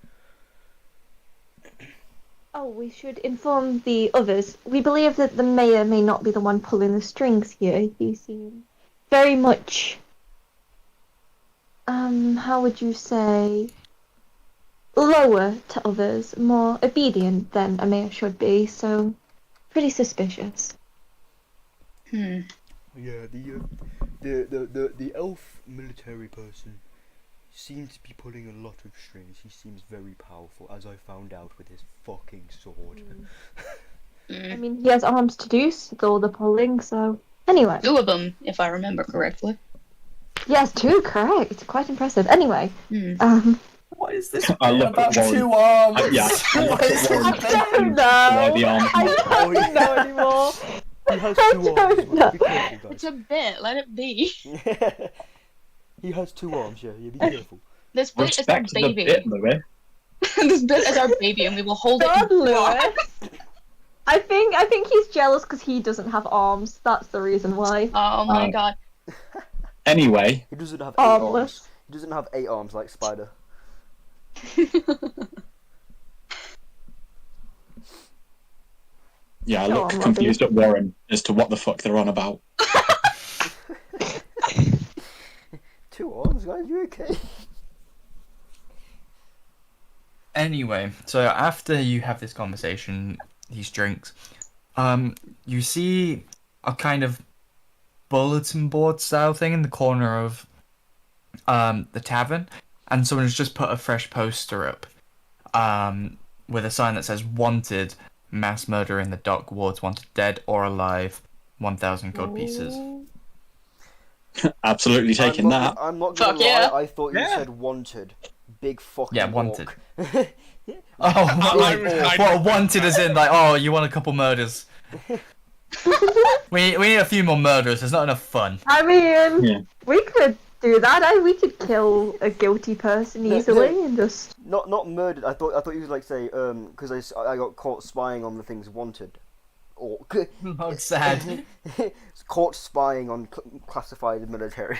Oh, we should inform the others. We believe that the mayor may not be the one pulling the strings here. He seems very much, how would you say, lower to others, more obedient than a mayor should be, so pretty suspicious. Yeah, the elf military person seems to be pulling a lot of strings. He seems very powerful, as I found out with his fucking sword. I mean, he has arms to do all the pulling, so... Anyway. 2 of them, if I remember correctly. Yes, 2, correct. Quite impressive. Anyway, What is this I look about at Warren. 2 arms? Yeah, I look What at is Warren. happening? Why the arms I not- don't know anymore. He has I 2 arms. don't know. Be careful, It's guys. a bit. Let it be. He has 2 arms. Yeah, be careful. This bit is our Respect the baby. bit, Louis. This bit is our baby, and we will hold God, it. in Lewis. I think he's jealous because he doesn't have arms. That's the reason why. Oh my god. Anyway, He doesn't have 8 Armless. arms. He doesn't have 8 arms like Spider. yeah, I Go look on, confused at Warren as to what the fuck they're on about. 2 arms, guys. You okay? Anyway, so after you have this conversation, these drinks, you see a kind of bulletin board style thing in the corner of the tavern, and someone's just put a fresh poster up, with a sign that says "Wanted: Mass Murder in the Dock Wards. Wanted dead or alive. 1,000 gold pieces." Absolutely taking that. I'm not gonna Fuck lie. yeah. I thought you Yeah. said wanted. Big fucking Yeah, wanted. orc. Oh, like, I- well, wanted as in like, oh, you want a couple murders. We need a few more murders. There's not enough fun. I mean, Yeah. we could do that. We could kill a guilty person No, easily no. and just. Not murdered. I thought you would like say because I got caught spying on the things wanted. Orc. Oh, sad. Caught spying on classified military.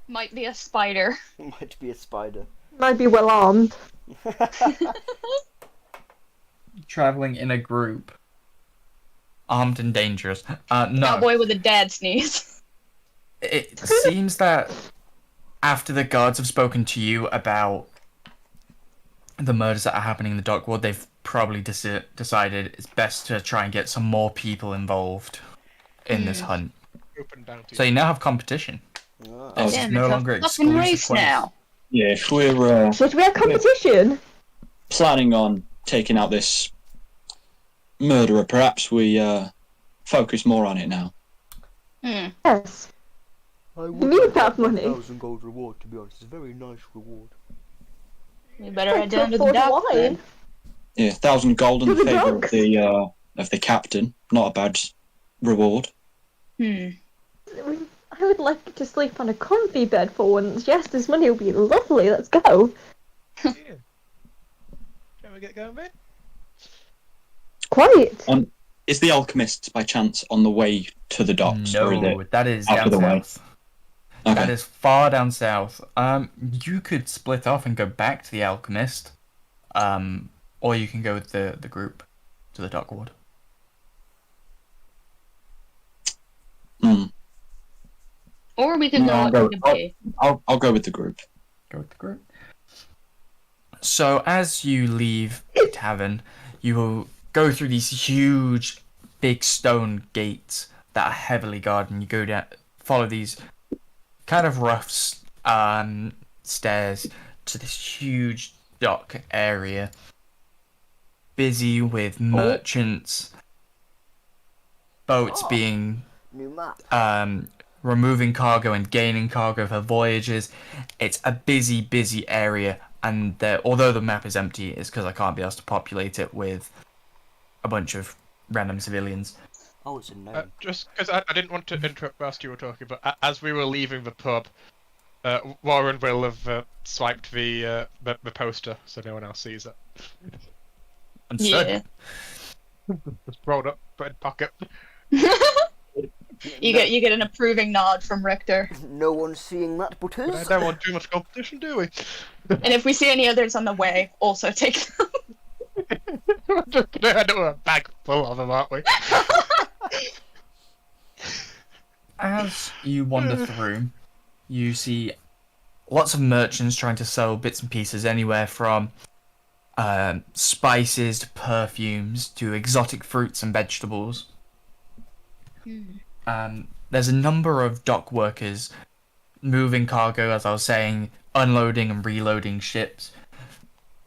Might be a spider. Might be a spider. Might be well armed. Traveling in a group, armed and dangerous. No. Cowboy with a dad sneeze. It seems that after the guards have spoken to you about the murders that are happening in the dock ward, they've probably decided it's best to try and get some more people involved in this hunt. Open down to So you now have competition. Ah. Oh, It's Damn, no it's a longer fucking exclusive race place. now. Yeah, if we're Should we have competition? planning on taking out this murderer, perhaps we focus more on it now. Yes. I would need that money. 1,000 gold reward, to be honest. It's a very nice reward. You better head To down to the afford dock wine. then. Yeah, 1,000 gold in To the favour dock. of the captain. Not a bad reward. I would like to sleep on a comfy bed for once. Yes, this money will be lovely. Let's go. Yeah. Shall we get going, mate? Quite. Is the alchemist by chance on the way to the docks, or is No, it? that is out down of the way? south. That Okay. is far down south. You could split off and go back to the alchemist, or you can go with the group to the dock ward. Hmm. Or we could No, go I'll up go- to the bay. I'll go with the group. Go with the group. So as you leave the tavern, you will go through these huge, big stone gates that are heavily guarded, and you go down, follow these kind of rough stairs to this huge dock area, busy with merchants, boats Oh. being New map. removing cargo and gaining cargo for voyages. It's a busy area, and although the map is empty, it's because I can't be asked to populate it with a bunch of random civilians. Oh, it's a gnome. Just because I didn't want to interrupt whilst you were talking, but as we were leaving the pub, Warren will have swiped the poster so no one else sees it. Understood. Yeah. Just rolled up, put in pocket. You get an approving nod from Richter. No one's seeing that, but But I us. don't want too much competition, do we? And if we see any others on the way, also take them. We're just gonna end up with a bag full of them, aren't we? As you wander through, you see lots of merchants trying to sell bits and pieces, anywhere from spices to perfumes to exotic fruits and vegetables. There's a number of dock workers moving cargo, as I was saying, unloading and reloading ships.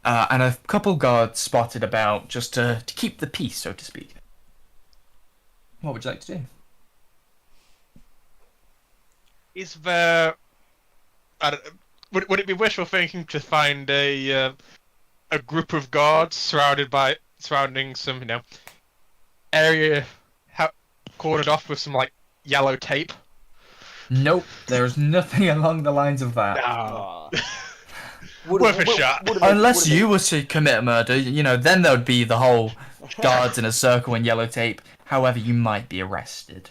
And a couple guards spotted about just to keep the peace, so to speak. What would you like to do? Is there? Would it be wishful thinking to find a group of guards surrounding some area cordoned off with some yellow tape? Nope, there's nothing along the lines of that. Ah. Would've- Worth a would- shot. would've- Unless would've- you were to commit a murder, then there would be the whole guards in a circle and yellow tape. However, you might be arrested.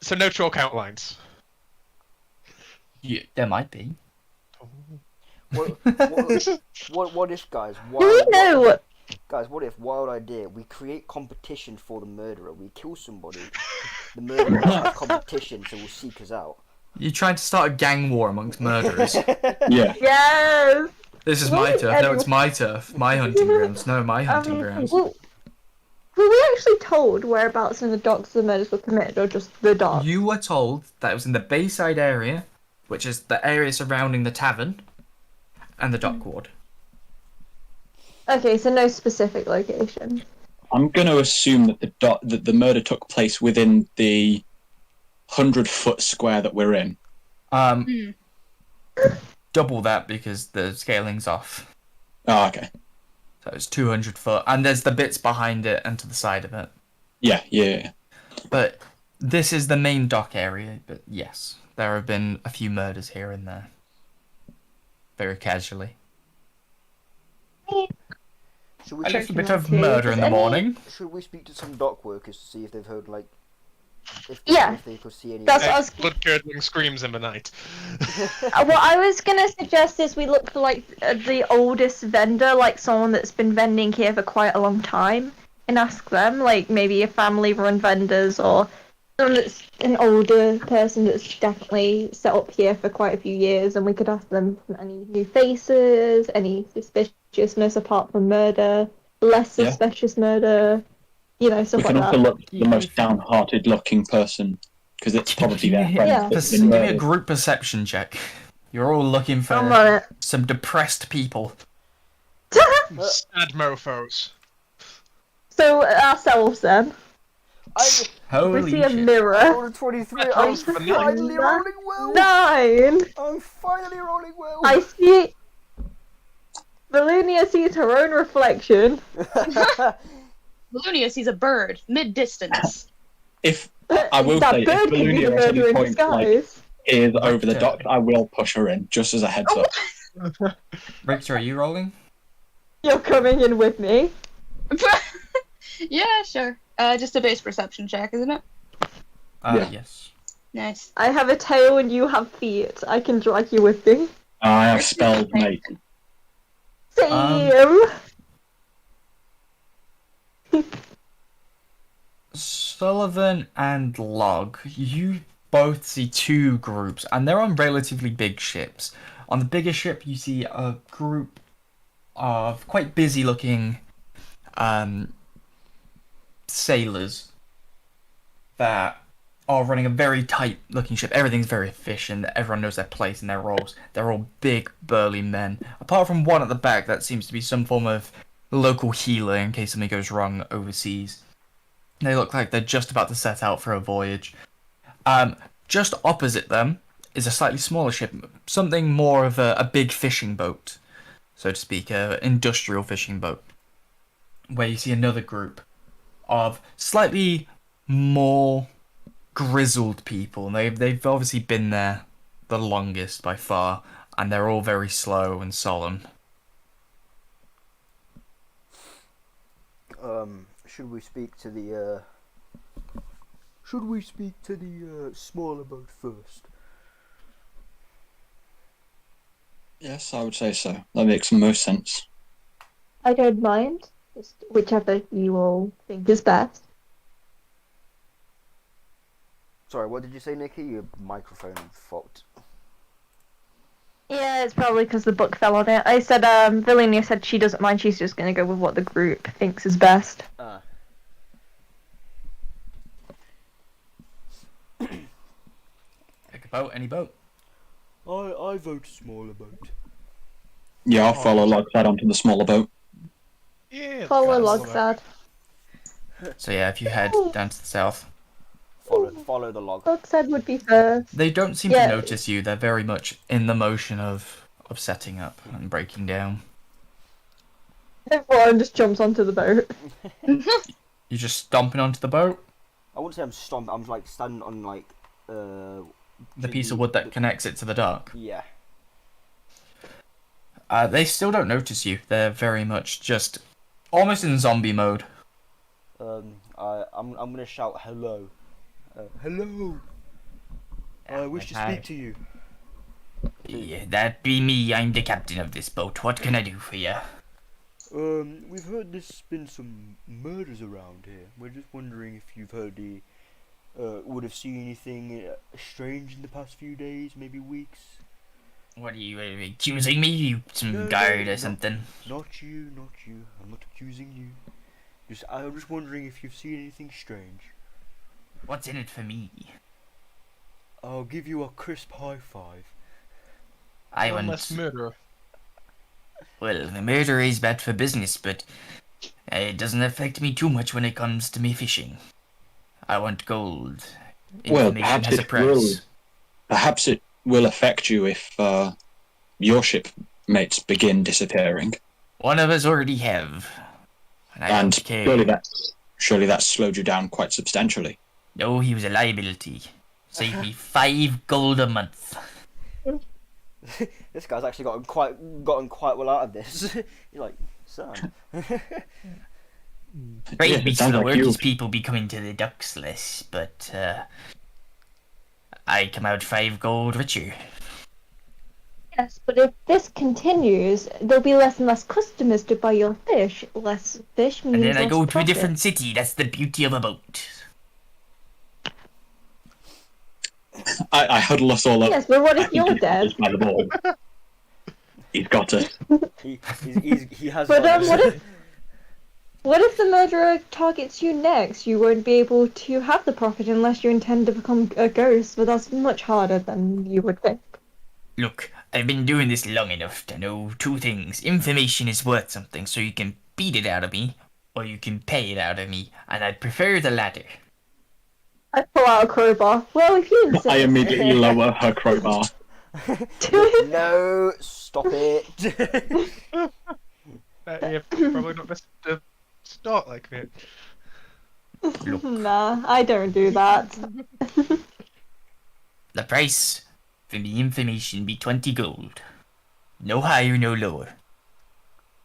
So no chalk outlines. There might be. What if, guys? Do we know? Guys, what if, wild idea, we create competition for the murderer? We kill somebody, the murderer has competition, so will seek us out. You're trying to start a gang war amongst murderers. Yeah. Yes. This is Well, my turf. No, it's my turf. My hunting grounds. No, my hunting grounds. Well, were we actually told whereabouts in the docks the murders were committed, or just the docks? You were told that it was in the Bayside area, which is the area surrounding the tavern, and the dock ward. Okay, so no specific location. I'm going to assume that that the murder took place within the 100-foot square that we're in. Double that because the scaling's off. Oh, okay. So it's 200 foot, and there's the bits behind it and to the side of it. Yeah. But this is the main dock area. But yes, there have been a few murders here and there. Very casually. Should we A check? little bit of Okay, murder in the does any- morning. Should we speak to some dock workers to see if they've heard if they could see any? That's what I was. Blood-curdling screams in the night. What I was gonna suggest is we look for the oldest vendor, like someone that's been vending here for quite a long time, and ask them, like maybe a family-run vendors or someone that's an older person that's definitely set up here for quite a few years, and we could ask them any new faces, any suspiciousness apart from murder, less Yeah. suspicious murder, stuff We like can also that. look for the most downhearted looking person, because it's probably their Give me- friend Yeah. that's Give been me a murdered. group perception check. You're all looking I'm for on it. some depressed people. Sad mofos. So ourselves then. I We Holy see a shit. mirror. rolled a 23. I'm Rolls for nine. finally rolling well. 9. I'm finally rolling well. I see. Belunia sees her own reflection. Lunia sees a bird mid-distance. If I will that say, if bird can be the Belunia at murderer any in point disguise. is over the dock, I will push her in, just as a heads up. Richter, are you rolling? You're coming in with me. Yeah, sure. Just a base perception check, isn't it? Yeah. Yes. Nice. I have a tail and you have feet. I can drag you with me. I have spelled mate. Same. Sullivan and Log, you both see two groups, and they're on relatively big ships. On the bigger ship, you see a group of quite busy-looking sailors that are running a very tight-looking ship. Everything's very efficient. Everyone knows their place and their roles. They're all big, burly men. Apart from one at the back that seems to be some form of local healer in case something goes wrong overseas. They look like they're just about to set out for a voyage. Just opposite them is a slightly smaller ship, something more of a big fishing boat, so to speak, an industrial fishing boat, where you see another group of slightly more grizzled people. And they've obviously been there the longest by far, and they're all very slow and solemn. Should we speak to the smaller boat first? Yes, I would say so. That makes the most sense. I don't mind. Just whichever you all think is best. Sorry, what did you say, Nikki? Your microphone fucked. Yeah, it's probably because the book fell on it. I said, Villinia said she doesn't mind, she's just gonna go with what the group thinks is best. Pick a boat, any boat. I vote smaller boat. Yeah, I'll follow Logside onto the smaller boat. Yeah. Follow that's- Logsad. So yeah, if you head down to the south. Follow the log. Logsad would be first. They don't seem Yeah. to notice you. They're very much in the motion of setting up and breaking down. Everyone just jumps onto the boat. You're just stomping onto the boat, I wouldn't say I'm stomping. I'm like standing on the piece of wood that connects it to the dock. Yeah. They still don't notice you. They're very much just almost in zombie mode. I'm gonna shout hello. Hello. I wish to Hi. speak to you. Yeah, that be me. I'm the captain of this boat. What can I do for you? We've heard there's been some murders around here. We're just wondering if you've heard would have seen anything strange in the past few days, maybe weeks. What are you accusing me? You some No, guard no, or something? Not you, not you. I'm not accusing you. I'm just wondering if you've seen anything strange. What's in it for me? I'll give you a crisp high five. I One want. less murderer. Well, the murder is bad for business, but it doesn't affect me too much when it comes to me fishing. I want gold. Well, Information perhaps has a it will. price. Perhaps it will affect you if your shipmates begin disappearing. One of us already have. And I And don't care. surely that slowed you down quite substantially. No, he was a liability. Saved me 5 gold a month. This guy's actually gotten quite well out of this. You're like, son. Great Yeah, it beats sounds the like work you. is people be coming to the docks less, but I come out 5 gold richer. Yes, but if this continues, there'll be less and less customers to buy your fish. Less fish means And then I less go to a profit. different city. That's the beauty of a boat. I huddle us all up. Yes, but what I if think you're he's dead? by the ball. He's got it. He has. But got it. what if the murderer targets you next? You won't be able to have the profit unless you intend to become a ghost, but that's much harder than you would think. Look, I've been doing this long enough to know 2 things. Information is worth something, so you can beat it out of me, or you can pay it out of me, and I'd prefer the latter. I pull out a crowbar. Well, if you insist. I immediately lower her crowbar. No, stop it. You're probably not best to start like that. Nah, I don't do that. The price for the information be 20 gold. No higher, no lower.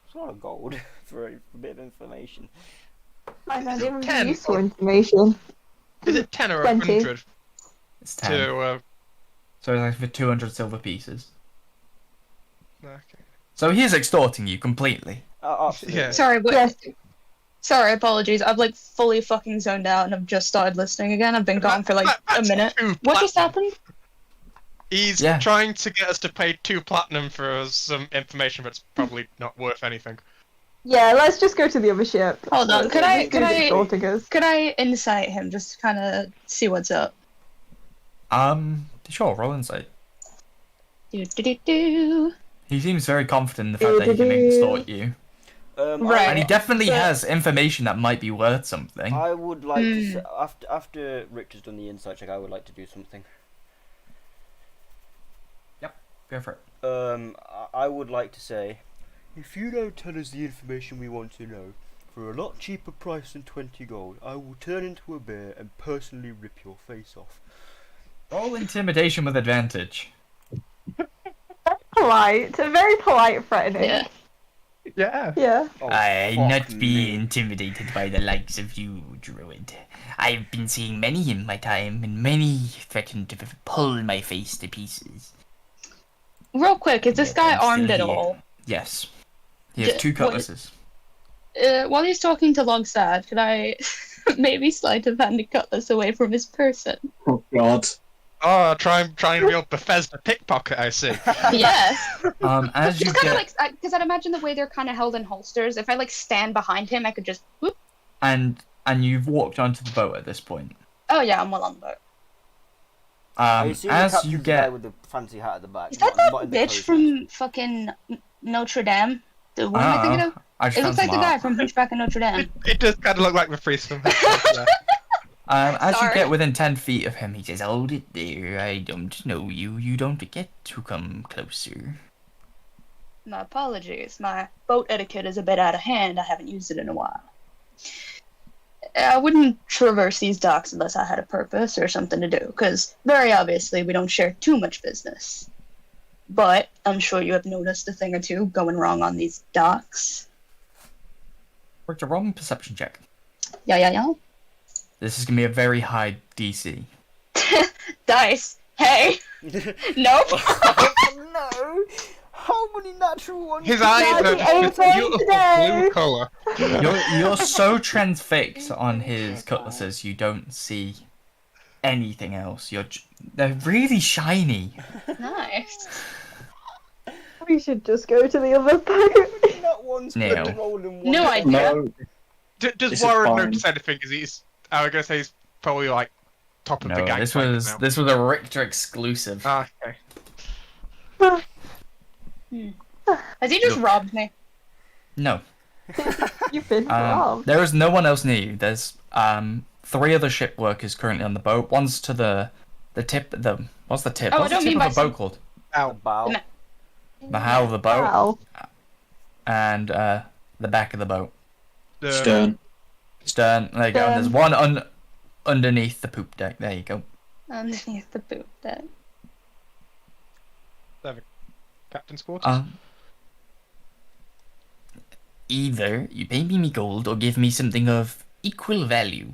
It's not a gold for a bit of information. I don't even 10 useful information. Is it 10 or 20. 100 It's 10. to So it's like for 200 silver pieces. okay. So he is extorting you completely. Absolutely. Yeah. Sorry, but Yes. sorry, apologies. I've like fully fucking zoned out and I've just started listening again. I've been gone for like a That's minute. 2 What just platinum. happened? He's Yeah. trying to get us to pay 2 platinum for some information that's probably not worth anything. Yeah, let's just go to the other ship. Hold on, could I- This dude's extorting us. Could I insight him just to kind of see what's up? Sure, roll insight. Do do do do. He seems very confident in the fact that he can extort you. Right. And he definitely So- has information that might be worth something. I would like to say, after Rich has done the insight check, I would like to do something. Go for it. I would like to say, if you don't tell us the information we want to know, for a lot cheaper price than 20 gold, I will turn into a bear and personally rip your face off. Roll intimidation with advantage. Polite. Very polite, threatening. Yeah. Yeah. Yeah. Oh, I fuck not be me. intimidated by the likes of you, Druid. I've been seeing many in my time, and many threatened to pull my face to pieces. Real quick, is this Yet guy I'm still armed at here. all? Yes. He has J- 2 what- cutlasses. While he's talking to Logstad, could I maybe sleight of hand a cutlass away from his person? Oh God. Oh, trying to be a Bethesda pickpocket, I see. Yes. As you Just kind of get, like, because I'd imagine the way they're kind of held in holsters. If I like stand behind him, I could just. Whoop. and you've walked onto the boat at this point. Oh yeah, I'm well on the boat. I assume the As captain's you the guy get, with the fancy hat at the back. Is that not that in the bitch clothes from fucking Notre Dame? The one am I thinking of? I just It looks found like the some guy art. from Hunchback of Notre Dame. It does kind of look like the threesome. As you Sorry. get within 10 feet of him, he says, "Hold it there. I don't know you. You don't get to come closer." My apologies. My boat etiquette is a bit out of hand. I haven't used it in a while. I wouldn't traverse these docks unless I had a purpose or something to do, because very obviously we don't share too much business. But I'm sure you have noticed a thing or two going wrong on these docks. Work a wrong perception check. Yeah. This is gonna be a very high DC. Dice. Hey. Nope. No! How many natural ones? His did eyes you are get? just a beautiful blue colour. You're so transfixed on his cutlasses, you don't see anything else. They're really shiny. Nice. We should just go to the other boat. Not once No. rolled in one. No time. idea. No, Does This is Warren fine. notice anything? Because he's, I was gonna say he's probably like top of the No, gang. this was a Richter exclusive. Ah, okay. Has he just robbed me? No. You've been robbed. There is no one else near you. There's 3 other ship workers currently on the boat. One's to the tip. What's the tip? Oh, I What's the don't tip mean of the by boat called? The bow. No. The bow of the boat Wow. and the back of the boat. stern. Stern. There you go. And there's one underneath the poop deck. There you go. Underneath the boot deck. Captain's quarters. Either you pay me gold or give me something of equal value.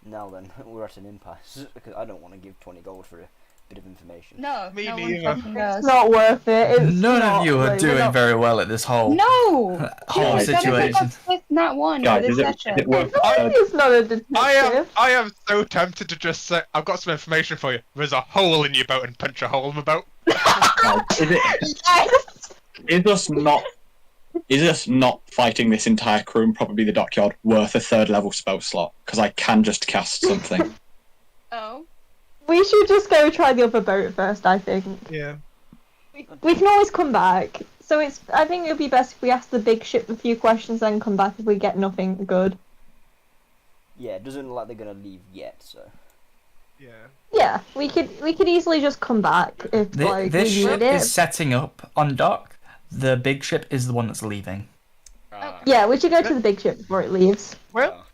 Now then, we're at an impasse because I don't want to give 20 gold for a bit of information. No, Me no neither. one fucking does. It's not worth it. It's None not, of you are like, we're doing not- very well at this whole No! whole Dude, that situation. is not one Guys, for is this it session. worth It's not a detective. I am so tempted to just say, I've got some information for you. There's a hole in your boat and punch a hole in the boat. Yes! Is us not fighting this entire crew and probably the dockyard worth a 3rd level spell slot? Because I can just cast something. Oh. We should just go try the other boat first, I think. Yeah. We can always come back. So I think it would be best if we ask the big ship a few questions, then come back if we get nothing good. Yeah, it doesn't look like they're gonna leave yet, so. Yeah. Yeah, we could easily just come back if like This we ship need it. is setting up on dock. The big ship is the one that's leaving. Yeah, we should go to the big ship before it leaves. Well,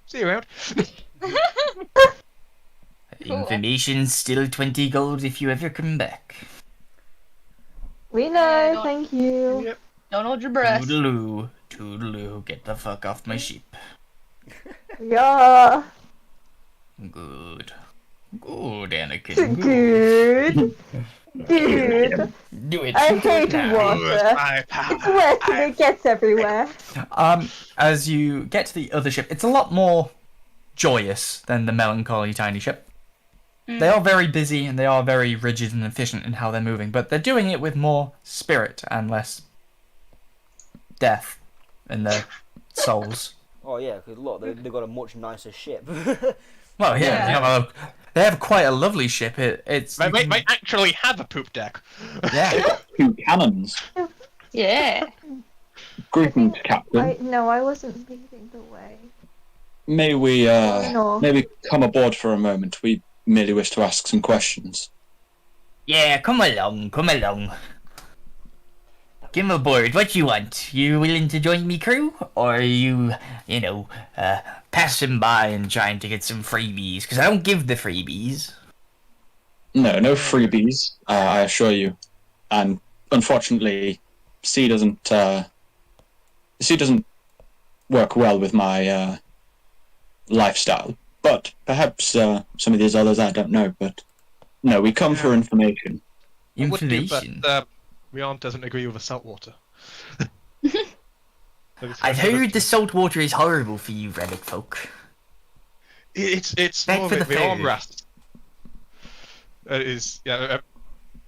see you around. Information still 20 gold if you ever come back. We know, don't- thank you. Yep. Don't hold your breath. Toodaloo, toodaloo, get the fuck off my ship. Yeah. Good. Good, Anakin. Good. Good. Do it. I hate now. water. My power. It's wet and it gets everywhere. As you get to the other ship, it's a lot more joyous than the melancholy tiny ship. They are very busy and they are very rigid and efficient in how they're moving, but they're doing it with more spirit and less death in their souls. Oh yeah, because look, they've got a much nicer ship. Well, yeah, they have quite a lovely ship. It's They actually have a poop deck. yeah. 2 cannons. Yeah. Greetings, Captain. I wasn't leading the way. May we No. maybe come aboard for a moment? We merely wish to ask some questions. Yeah, come along, come along. Come aboard, what you want? You willing to join me crew? Or are you, passing by and trying to get some freebies? Because I don't give the freebies. No freebies, I assure you. And unfortunately, sea doesn't work well with my lifestyle. But perhaps some of these others, I don't know. But no, we come for information. It would do, Information. but Rion doesn't agree with the salt water. I've heard the salt water is horrible for you, relic folk. It's Back more for of the the arm food. rest. It is, yeah.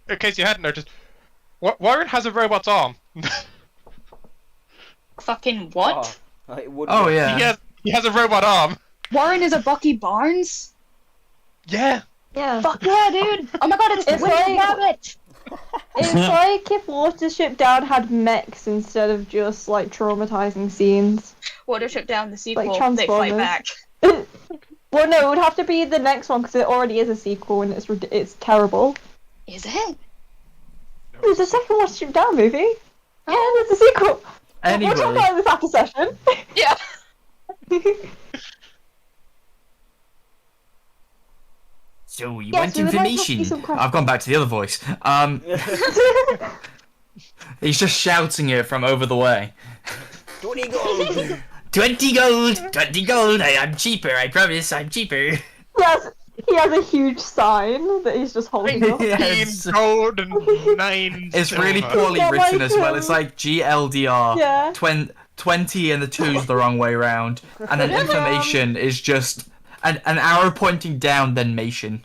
In case you hadn't noticed, Warren has a robot's arm. Fucking what? It would Oh be. yeah. He has a robot arm. Warren is a Bucky Barnes? Yeah. Yeah. Fuck yeah, dude! Oh my god, it's It's Winter like- Rabbit! It's like if Watership Down had mechs instead of just like traumatizing scenes. Watership Down, the sequel, Like they fight Transformers. back. Well, no, it would have to be the next one because it already is a sequel and it's terrible. Is it? There's a second Watership Down movie. Yeah, there's a sequel. Anyway. We'll talk about this after session. Yeah. So you Yes, want we would like to ask you information? some questions. I've gone back to the other voice. He's just shouting it from over the way. 20 gold! 20 gold! 20 gold! I'm cheaper, I promise, I'm cheaper. He has a huge sign that he's just holding up. Yeah, 15 it's- gold and 9 It's really silver. poorly Yeah, written like, as well. It's like GLDR. Yeah. 20 and the 2's the wrong way round. And then information is just an arrow pointing down, then Mation.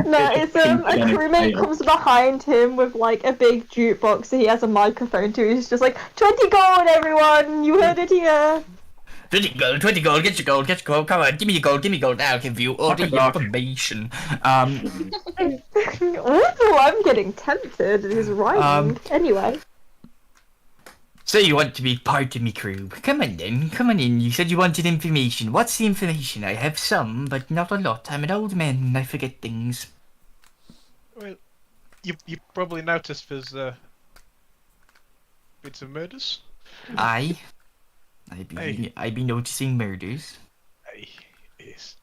No, it's a crewmate comes behind him with like a big jukebox that he has a microphone to. He's just like 20 gold, everyone! You heard it here. 20 gold, get your gold, come on, give me your gold, I'll give you all the information. Ooh, I'm getting tempted. It is rhyming. Anyway. So you want to be part of me crew? Come on then, come on in. You said you wanted information. What's the information? I have some, but not a lot. I'm an old man and I forget things. Well, you probably noticed there's been some murders. I Hey. be noticing murders. Hey, yes.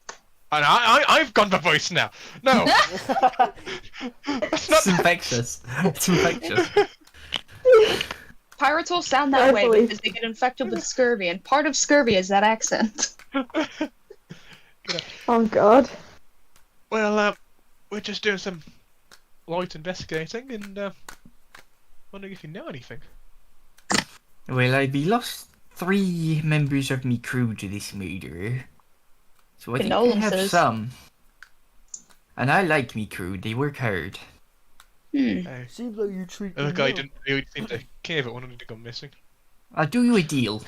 And I've got the voice now. No, that's It's not. infectious. It's infectious. Pirates will sound that I way believe- because they get infected with scurvy, and part of scurvy is that accent. Oh god. Well, we're just doing some light investigating and wondering if you know anything. Well, I be lost 3 members of me crew to this murder. So I think I have Condolences. some. And I like me crew, they work hard. Hey, Seems like you treat other me guy well. didn't really seem to care that one had gone missing. I'll do you a deal.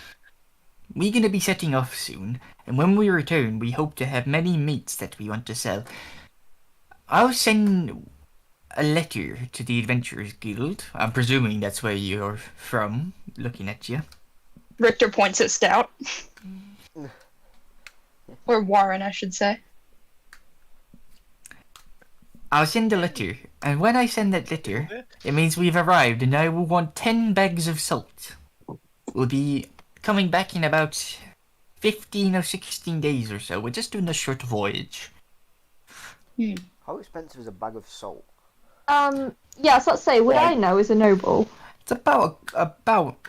We're gonna be setting off soon, and when we return, we hope to have many meats that we want to sell. I'll send a letter to the Adventurers Guild. I'm presuming that's where you're from, looking at you. Richter points at Stout. Or Warren, I should say. I'll send a letter, and when I send that letter, it means we've arrived, and I will want 10 bags of salt. We'll be coming back in about 15 or 16 days or so. We're just doing a short voyage. How expensive is a bag of salt? Yes, let's say, would Right. I know as a noble? It's about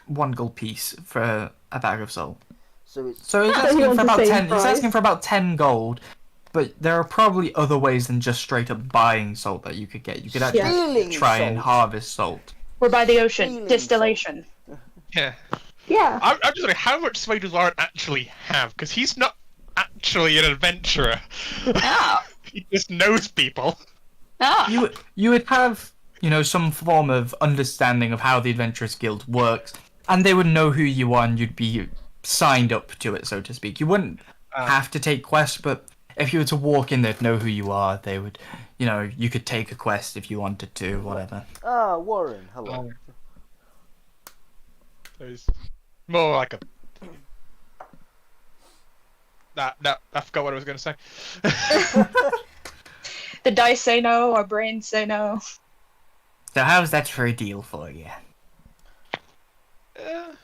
1 gold piece for a bag of salt. So it's So he's So he asking wants for the about same 10. He's price. asking for about 10 gold. But there are probably other ways than just straight up buying salt that you could get. You could actually Feeling try and salt. harvest salt. We're by the ocean. Feeling Distillation. Yeah. Yeah. I'm just wondering how much sway does Warren actually have? Because he's not actually an adventurer. Ah. He just knows people. Ah. You would have, some form of understanding of how the Adventurers Guild works, and they would know who you are and you'd be signed up to it, so to speak. You wouldn't have to take quests, but if you were to walk in, they'd know who you are. They would, you could take a quest if you wanted to, whatever. Ah, Warren, hello. So he's more like a. Nah, I forgot what I was going to say. The dice say no, our brains say no. So how's that for a deal for you?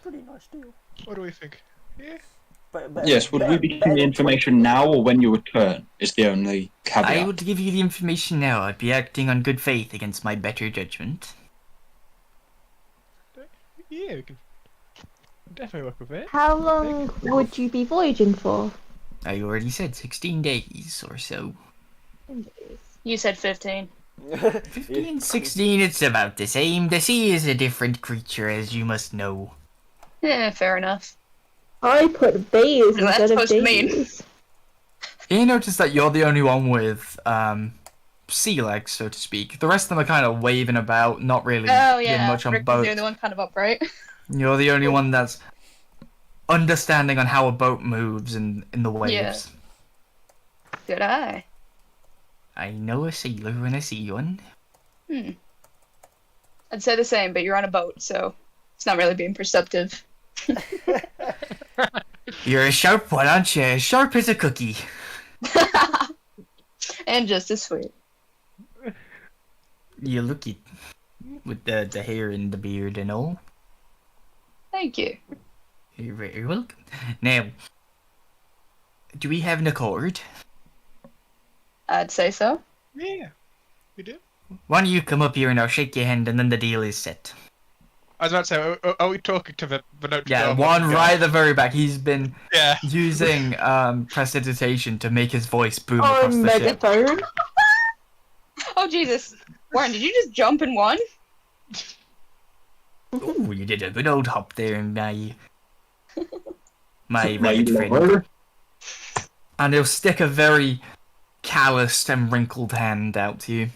Pretty nice deal. What do we think? Yeah. But, Yes, would we be getting the information now or when you return? Is the only I caveat. would give you the information now. I'd be acting on good faith against my better judgment. Yeah, we can definitely work with it. How long would you be voyaging for? I already said 16 days or so. You said 15. 15, 16, it's about the same. The sea is a different creature, as you must know. Yeah, fair enough. I put bays What is that instead of supposed to mean? days. You notice that you're the only one with sea legs, so to speak. The rest of them are kind of waving about, not really Oh doing yeah, much on Rick was boats. the only one kind of upright. You're the only one that's understanding on how a boat moves in the waves. Yeah. Good eye. I know a sailor and I see one. I'd say the same, but you're on a boat, so it's not really being perceptive. You're a sharp one, aren't you? Sharp as a cookie. And just as sweet. You look it. With the hair and the beard and all. Thank you. You're very welcome. Now, do we have an accord? I'd say so. Yeah, we do. Why don't you come up here and I'll shake your hand and then the deal is set. I was about to say, are we talking to the Notre Yeah, Dame one guy? right at the very back. He's been Yeah. using prestidigitation to make his voice boom Oh, across the ship. megaphone. Oh Jesus, Warren, did you just jump in one? Oh, you did a good old hop there, my My right friend. lover. And he'll stick a very calloused and wrinkled hand out to you.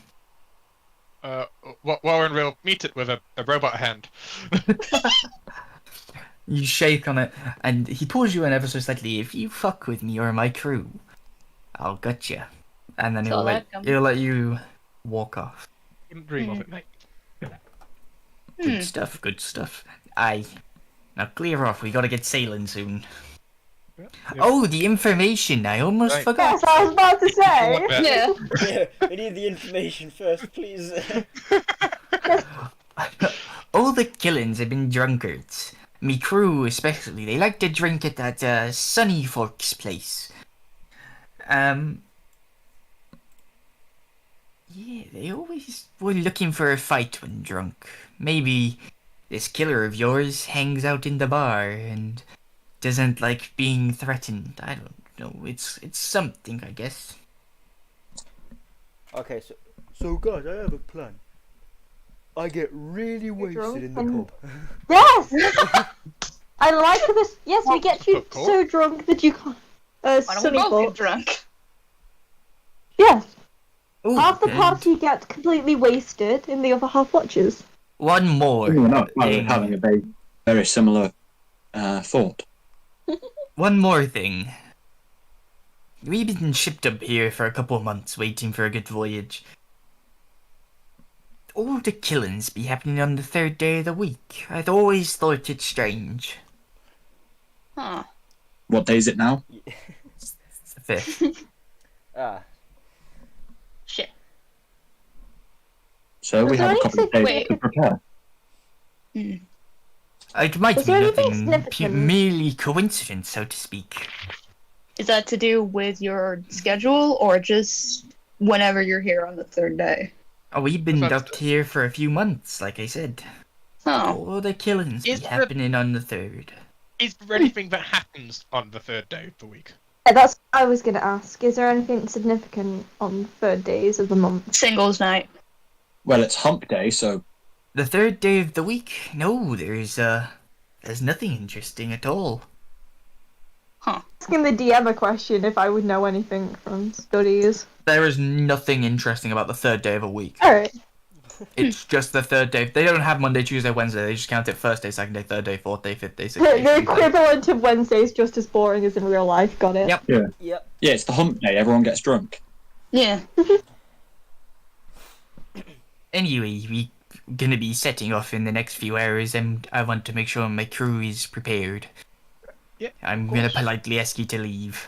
Warren will meet it with a robot hand. You shake on it, and he pulls you in ever so slightly. If you fuck with me or my crew, I'll gut you. And then Saw that coming. he'll let you walk off. Couldn't dream of it, mate. Good stuff, good stuff. Aye. Now clear off, we gotta get sailing soon. Yeah. Oh, the information, I almost Right. forgot. Yes, I was about to say. What bet? Yeah. Yeah, we need the information first, please. All the killings have been drunkards. Me crew especially, they like to drink at that Sunny Forks place. Yeah, they always were looking for a fight when drunk. Maybe this killer of yours hangs out in the bar and doesn't like being threatened. I don't know. It's something, I guess. Okay, so guys, I have a plan. I get really wasted in the pub. Yes! I like this. Yes, we get you Of course. so drunk that you can't. Why don't we Sunny both Forks. get drunk? Yes. Ooh, Half the and party gets completely wasted, and the other half watches. one more We're not thing. having a very similar thought. One more thing. We've been shipped up here for a couple of months waiting for a good voyage. All the killings be happening on the third day of the week. I'd always thought it strange. Huh. What day is it now? It's the fifth. Ah, Shit. So we Was there have a couple of anything- days to prepare. It might Was be there anything nothing, significant? merely coincidence, so to speak. Is that to do with your schedule or just whenever you're here on the third day? Oh, we've been That's- docked here for a few months, like I said. Oh. All the killings be Is the- happening on the third. Is there anything that happens on the third day of the week? Yeah, that's what I was going to ask. Is there anything significant on third days of the month? Singles night. Well, it's hump day, so The third day of the week? No, there's nothing interesting at all. Asking the DM a question if I would know anything from studies. There is nothing interesting about the third day of a week. Alright. It's just the third day. They don't have Monday, Tuesday, Wednesday. They just count it first day, second day, third day, fourth day, fifth day, sixth day. The seventh day. equivalent of Wednesday is just as boring as in real life. Got it? Yep. yep. yeah, it's the hump day. Everyone gets drunk. Yeah. Anyway, we gonna be setting off in the next few hours, and I want to make sure my crew is prepared. Yeah, I'm of gonna course. politely ask you to leave.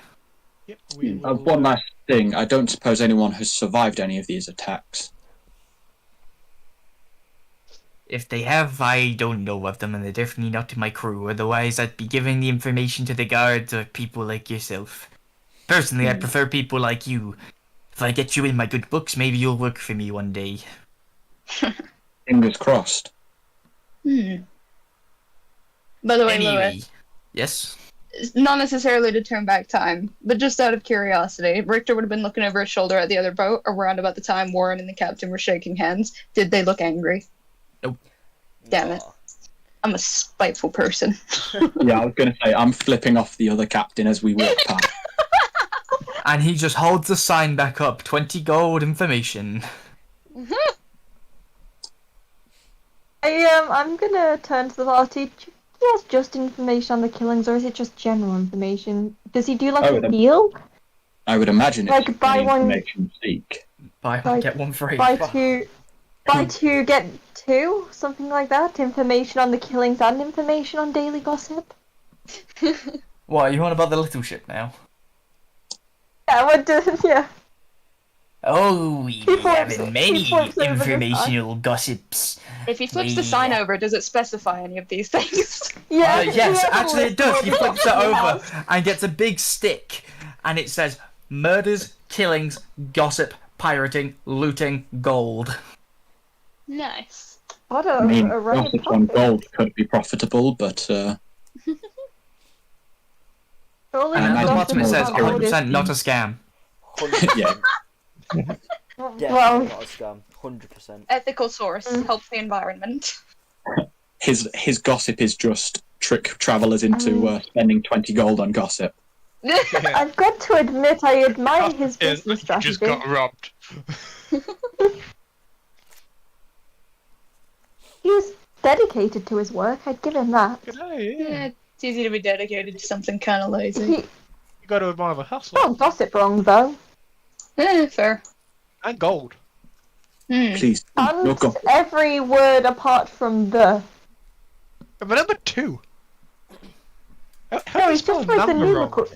Yep, we will... One last thing. I don't suppose anyone has survived any of these attacks. If they have, I don't know of them, and they're definitely not in my crew. Otherwise, I'd be giving the information to the guards or people like yourself. Personally, I prefer people like you. If I get you in my good books, maybe you'll work for me one day. Fingers crossed. By the way, Anyway, Lewis, yes? it's not necessarily to turn back time, but just out of curiosity, Richter would have been looking over his shoulder at the other boat around about the time Warren and the captain were shaking hands. Did they look angry? Damn it. Aw. I'm a spiteful person. Yeah, I was going to say, I'm flipping off the other captain as we walk past. And he just holds the sign back up. 20 gold information. I'm gonna turn to the party. Do he has just information on the killings, or is it just general information? Does he do like Oh, a then- deal? I would imagine Like, it's buy any one- information you seek. Buy one, Like, get one free. Buy two, get two, something like that. Information on the killings and information on daily gossip. What, are you on about the little ship now? Yeah, what do? Yeah. Oh, we be having He many flips over the informational gossips. If he flips the sign over, does it specify any of these things? Yeah. Yes, yeah, actually it does. He yeah. flips it over and gets a big stick, and it says murders, killings, gossip, pirating, looting, gold. Nice. What I mean, a random gossip on topic. gold could be profitable, but Surely And And at the imagine bottom it it's says more 100% not a scam. 100%. yeah, Definitely Well, not a scam. 100%. Ethical source helps the environment. his gossip is just trick travelers into spending 20 gold on gossip. I've got to admit, I admire his business He strategy. just got robbed. He was dedicated to his work. I'd give him that. Yeah. Yeah, it's easy to be dedicated to something kind of lazy. He You got to admire the hustle. don't gossip wrong though. Fair. And gold. Please, And no gossip. every word apart from the. But number 2. How No, do you he's spell just wrote the number wrong? numeral.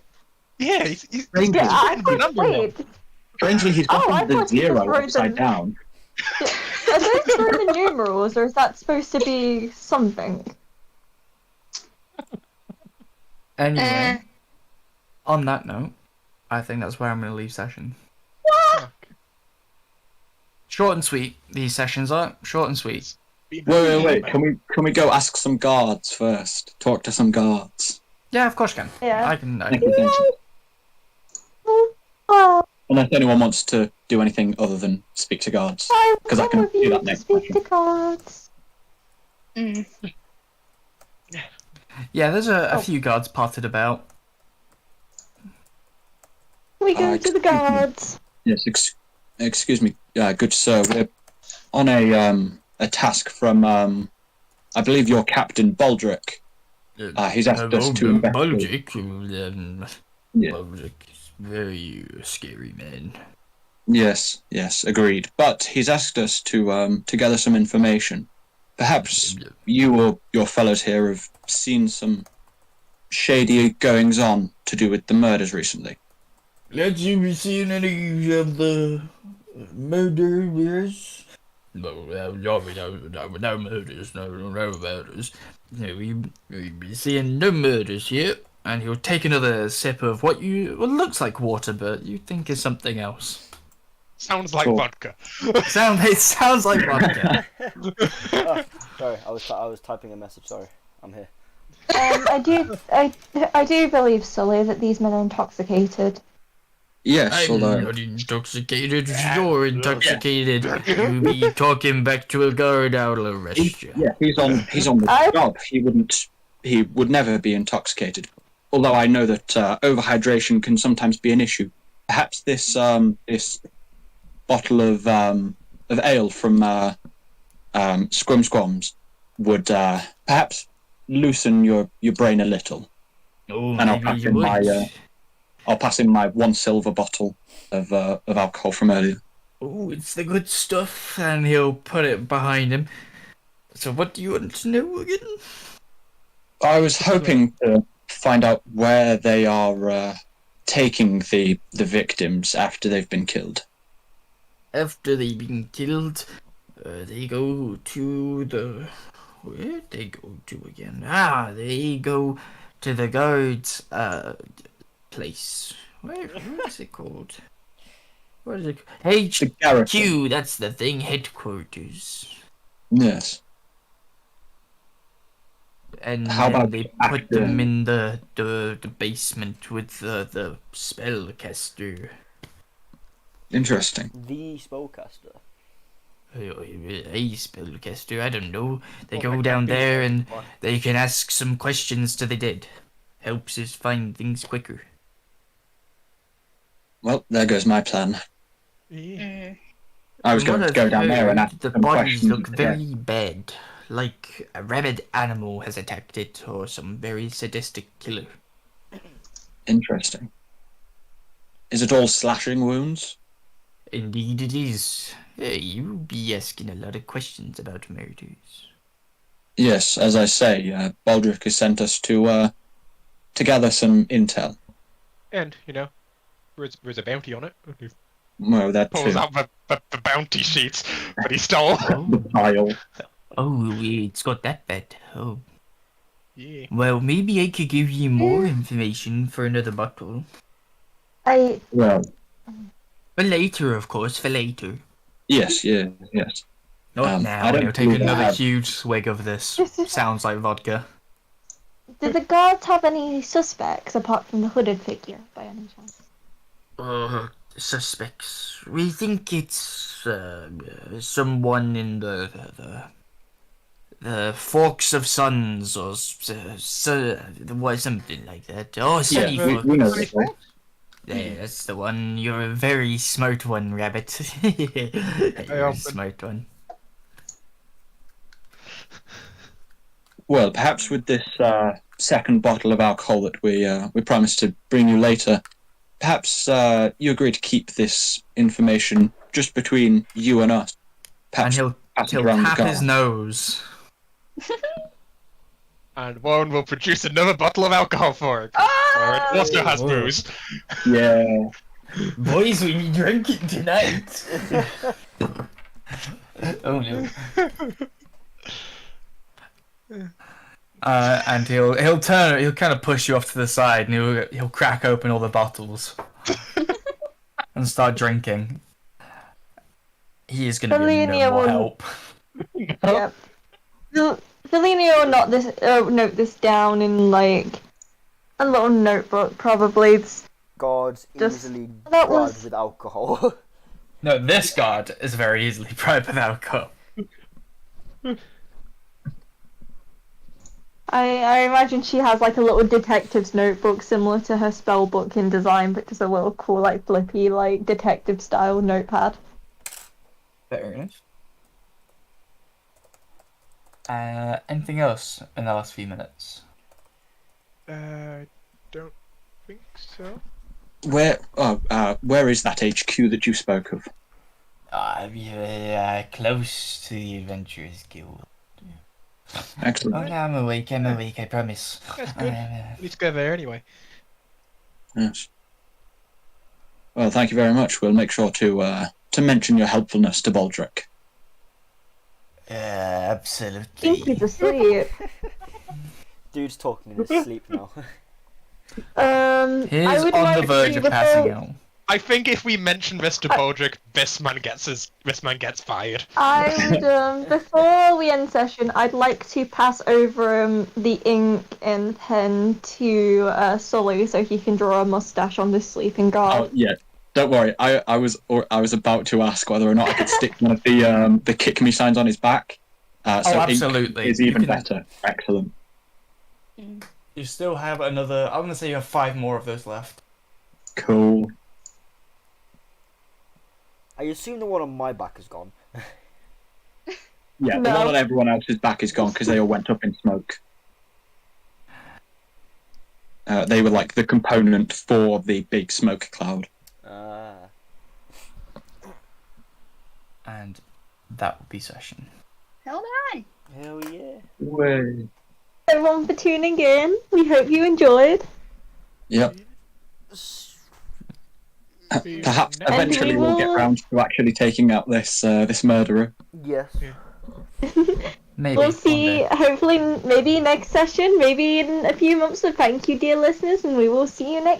Yeah, he's Strangely, Yeah, I spelled the number wrong. wait. strangely he's got Oh, I the thought he just 0 wrote upside them. down. Are those Roman numerals, or is that supposed to be something? Anyway, Eh. on that note, I think that's where I'm going to leave session. Short and sweet. These sessions are short and sweet. Wait. Can we go ask some guards first? Talk to some guards. Yeah, of course you can. Yeah. I can. Thank you. Oh, Unless anyone wants to do anything other than speak to guards. I 'Cause I will can with do you that to next speak to session. cards. Yeah, there's a few guards potted about. We go to excuse the me. guards. Yes, excuse me, good sir. We're on a task from I believe your captain Baldric. He's asked us to investigate. Yeah. Baldric is very scary man. Yes, agreed. But he's asked us to gather some information. Perhaps you or your fellows here have seen some shady goings on to do with the murders recently. Have you seen any of the murderers? No murders, no murders. No, we've been seeing no murders here. And he'll take another sip of what looks like water, but you think is something else. Sounds like Cool. vodka. It sounds like vodka. Oh, sorry, I was typing a message. Sorry, I'm here. I do believe, Sully, that these men are intoxicated. Yes, I'm although not intoxicated. You're intoxicated. You be talking back to a guard, I'll arrest you. he's on the job. He would never be intoxicated. Although I know that overhydration can sometimes be an issue. Perhaps this bottle of ale from Scrum Squams would perhaps loosen your brain a little. Oh, And I'll maybe pass you in would. my I'll pass in my 1 silver bottle of alcohol from earlier. Oh, it's the good stuff, and he'll put it behind him. So what do you want to know again? I was hoping to find out where they are taking the victims after they've been killed. After they've been killed, they go to the... Where'd they go to again? They go to the guards, place. What is it called? What is it? The garrison. HQ, that's the thing, headquarters. Yes. And How then about they put after- them in the basement with the spellcaster. Interesting. The spellcaster. A spellcaster, I don't know. They Well, go that down can't be there and one. they can ask some questions to the dead. Helps us find things quicker. Well, there goes my plan. Yeah. I was From going what to go I've down there and heard, ask the some bodies questions. look very bad. Like a rabid animal has attacked it, or some very sadistic killer. Interesting. Is it all slashing wounds? Indeed it is. You be asking a lot of questions about murders. Yes, as I say, Baldric has sent us to gather some intel. And, there's a bounty on it. He Well, that pulls too. out the bounty sheets that he stole. The pile. Oh, it's got that bad. Oh. Yeah. Well, maybe I could give you more information for another bottle. Well, For later, of course, for later. yes. Not now, I and don't he'll take believe I another have. huge swig of this. Sounds like vodka. Did the guards have any suspects apart from the hooded figure, by any chance? Suspects. We think it's someone in the Forks of Suns or something like that. Oh, Sunny Yeah, Forks. we know this, right? Yeah, that's the one. You're a very smart one, Rabbit. You're a smart one. Well, perhaps with this second bottle of alcohol that we promised to bring you later, perhaps you agree to keep this information just between you and us. Perhaps And pass it he'll around the tap guard. his nose. And Warren will produce another bottle of alcohol for it. Or it also has Whoa. booze. Yeah. Boys, we be drinking tonight. Oh no. And he'll kind of push you off to the side, and he'll crack open all the bottles and start drinking. He is going to be Selenia no more will- help. Yep. Felini will note this down in like a little notebook, probably. Guards Just- easily that bribed was- with alcohol. No, this guard is very easily bribed with alcohol. I imagine she has like a little detective's notebook similar to her spell book in design, but just a little cool, like flippy, like detective style notepad. Fair enough. Anything else in the last few minutes? Don't think so. Where is that HQ that you spoke of? We're close to the Adventurers Guild. Excellent. Oh, no, I'm awake, I promise. That's good. We need to go there anyway. Yes. Well, thank you very much. We'll make sure to mention your helpfulness to Baldric. Absolutely. Think he's asleep. Dude's talking in his sleep now. He's I would on like the verge to of passing before- out. I think if we mention Mr. Baldric, this man gets fired. I would, before we end session, I'd like to pass over the ink and pen to Sully so he can draw a mustache on this sleeping Oh guard. yeah. Don't worry. I was about to ask whether or not I could stick one of the kick me signs on his back. So ink absolutely. is You even can- better. Excellent. You still have another. I'm gonna say you have 5 more of those left. Cool. I assume the one on my back is gone. Yeah, the No. one on everyone else's back is gone because they all went up in smoke. They were like the component for the big smoke cloud. And that will be session. Hold on. Hell yeah. Way. Everyone for tuning in. We hope you enjoyed. Yep. Perhaps And eventually we we'll get will- round to actually taking out this murderer. Yes. Maybe. We'll one see, day. hopefully, maybe next session, maybe in a few months. So thank you, dear listeners, and we will see you next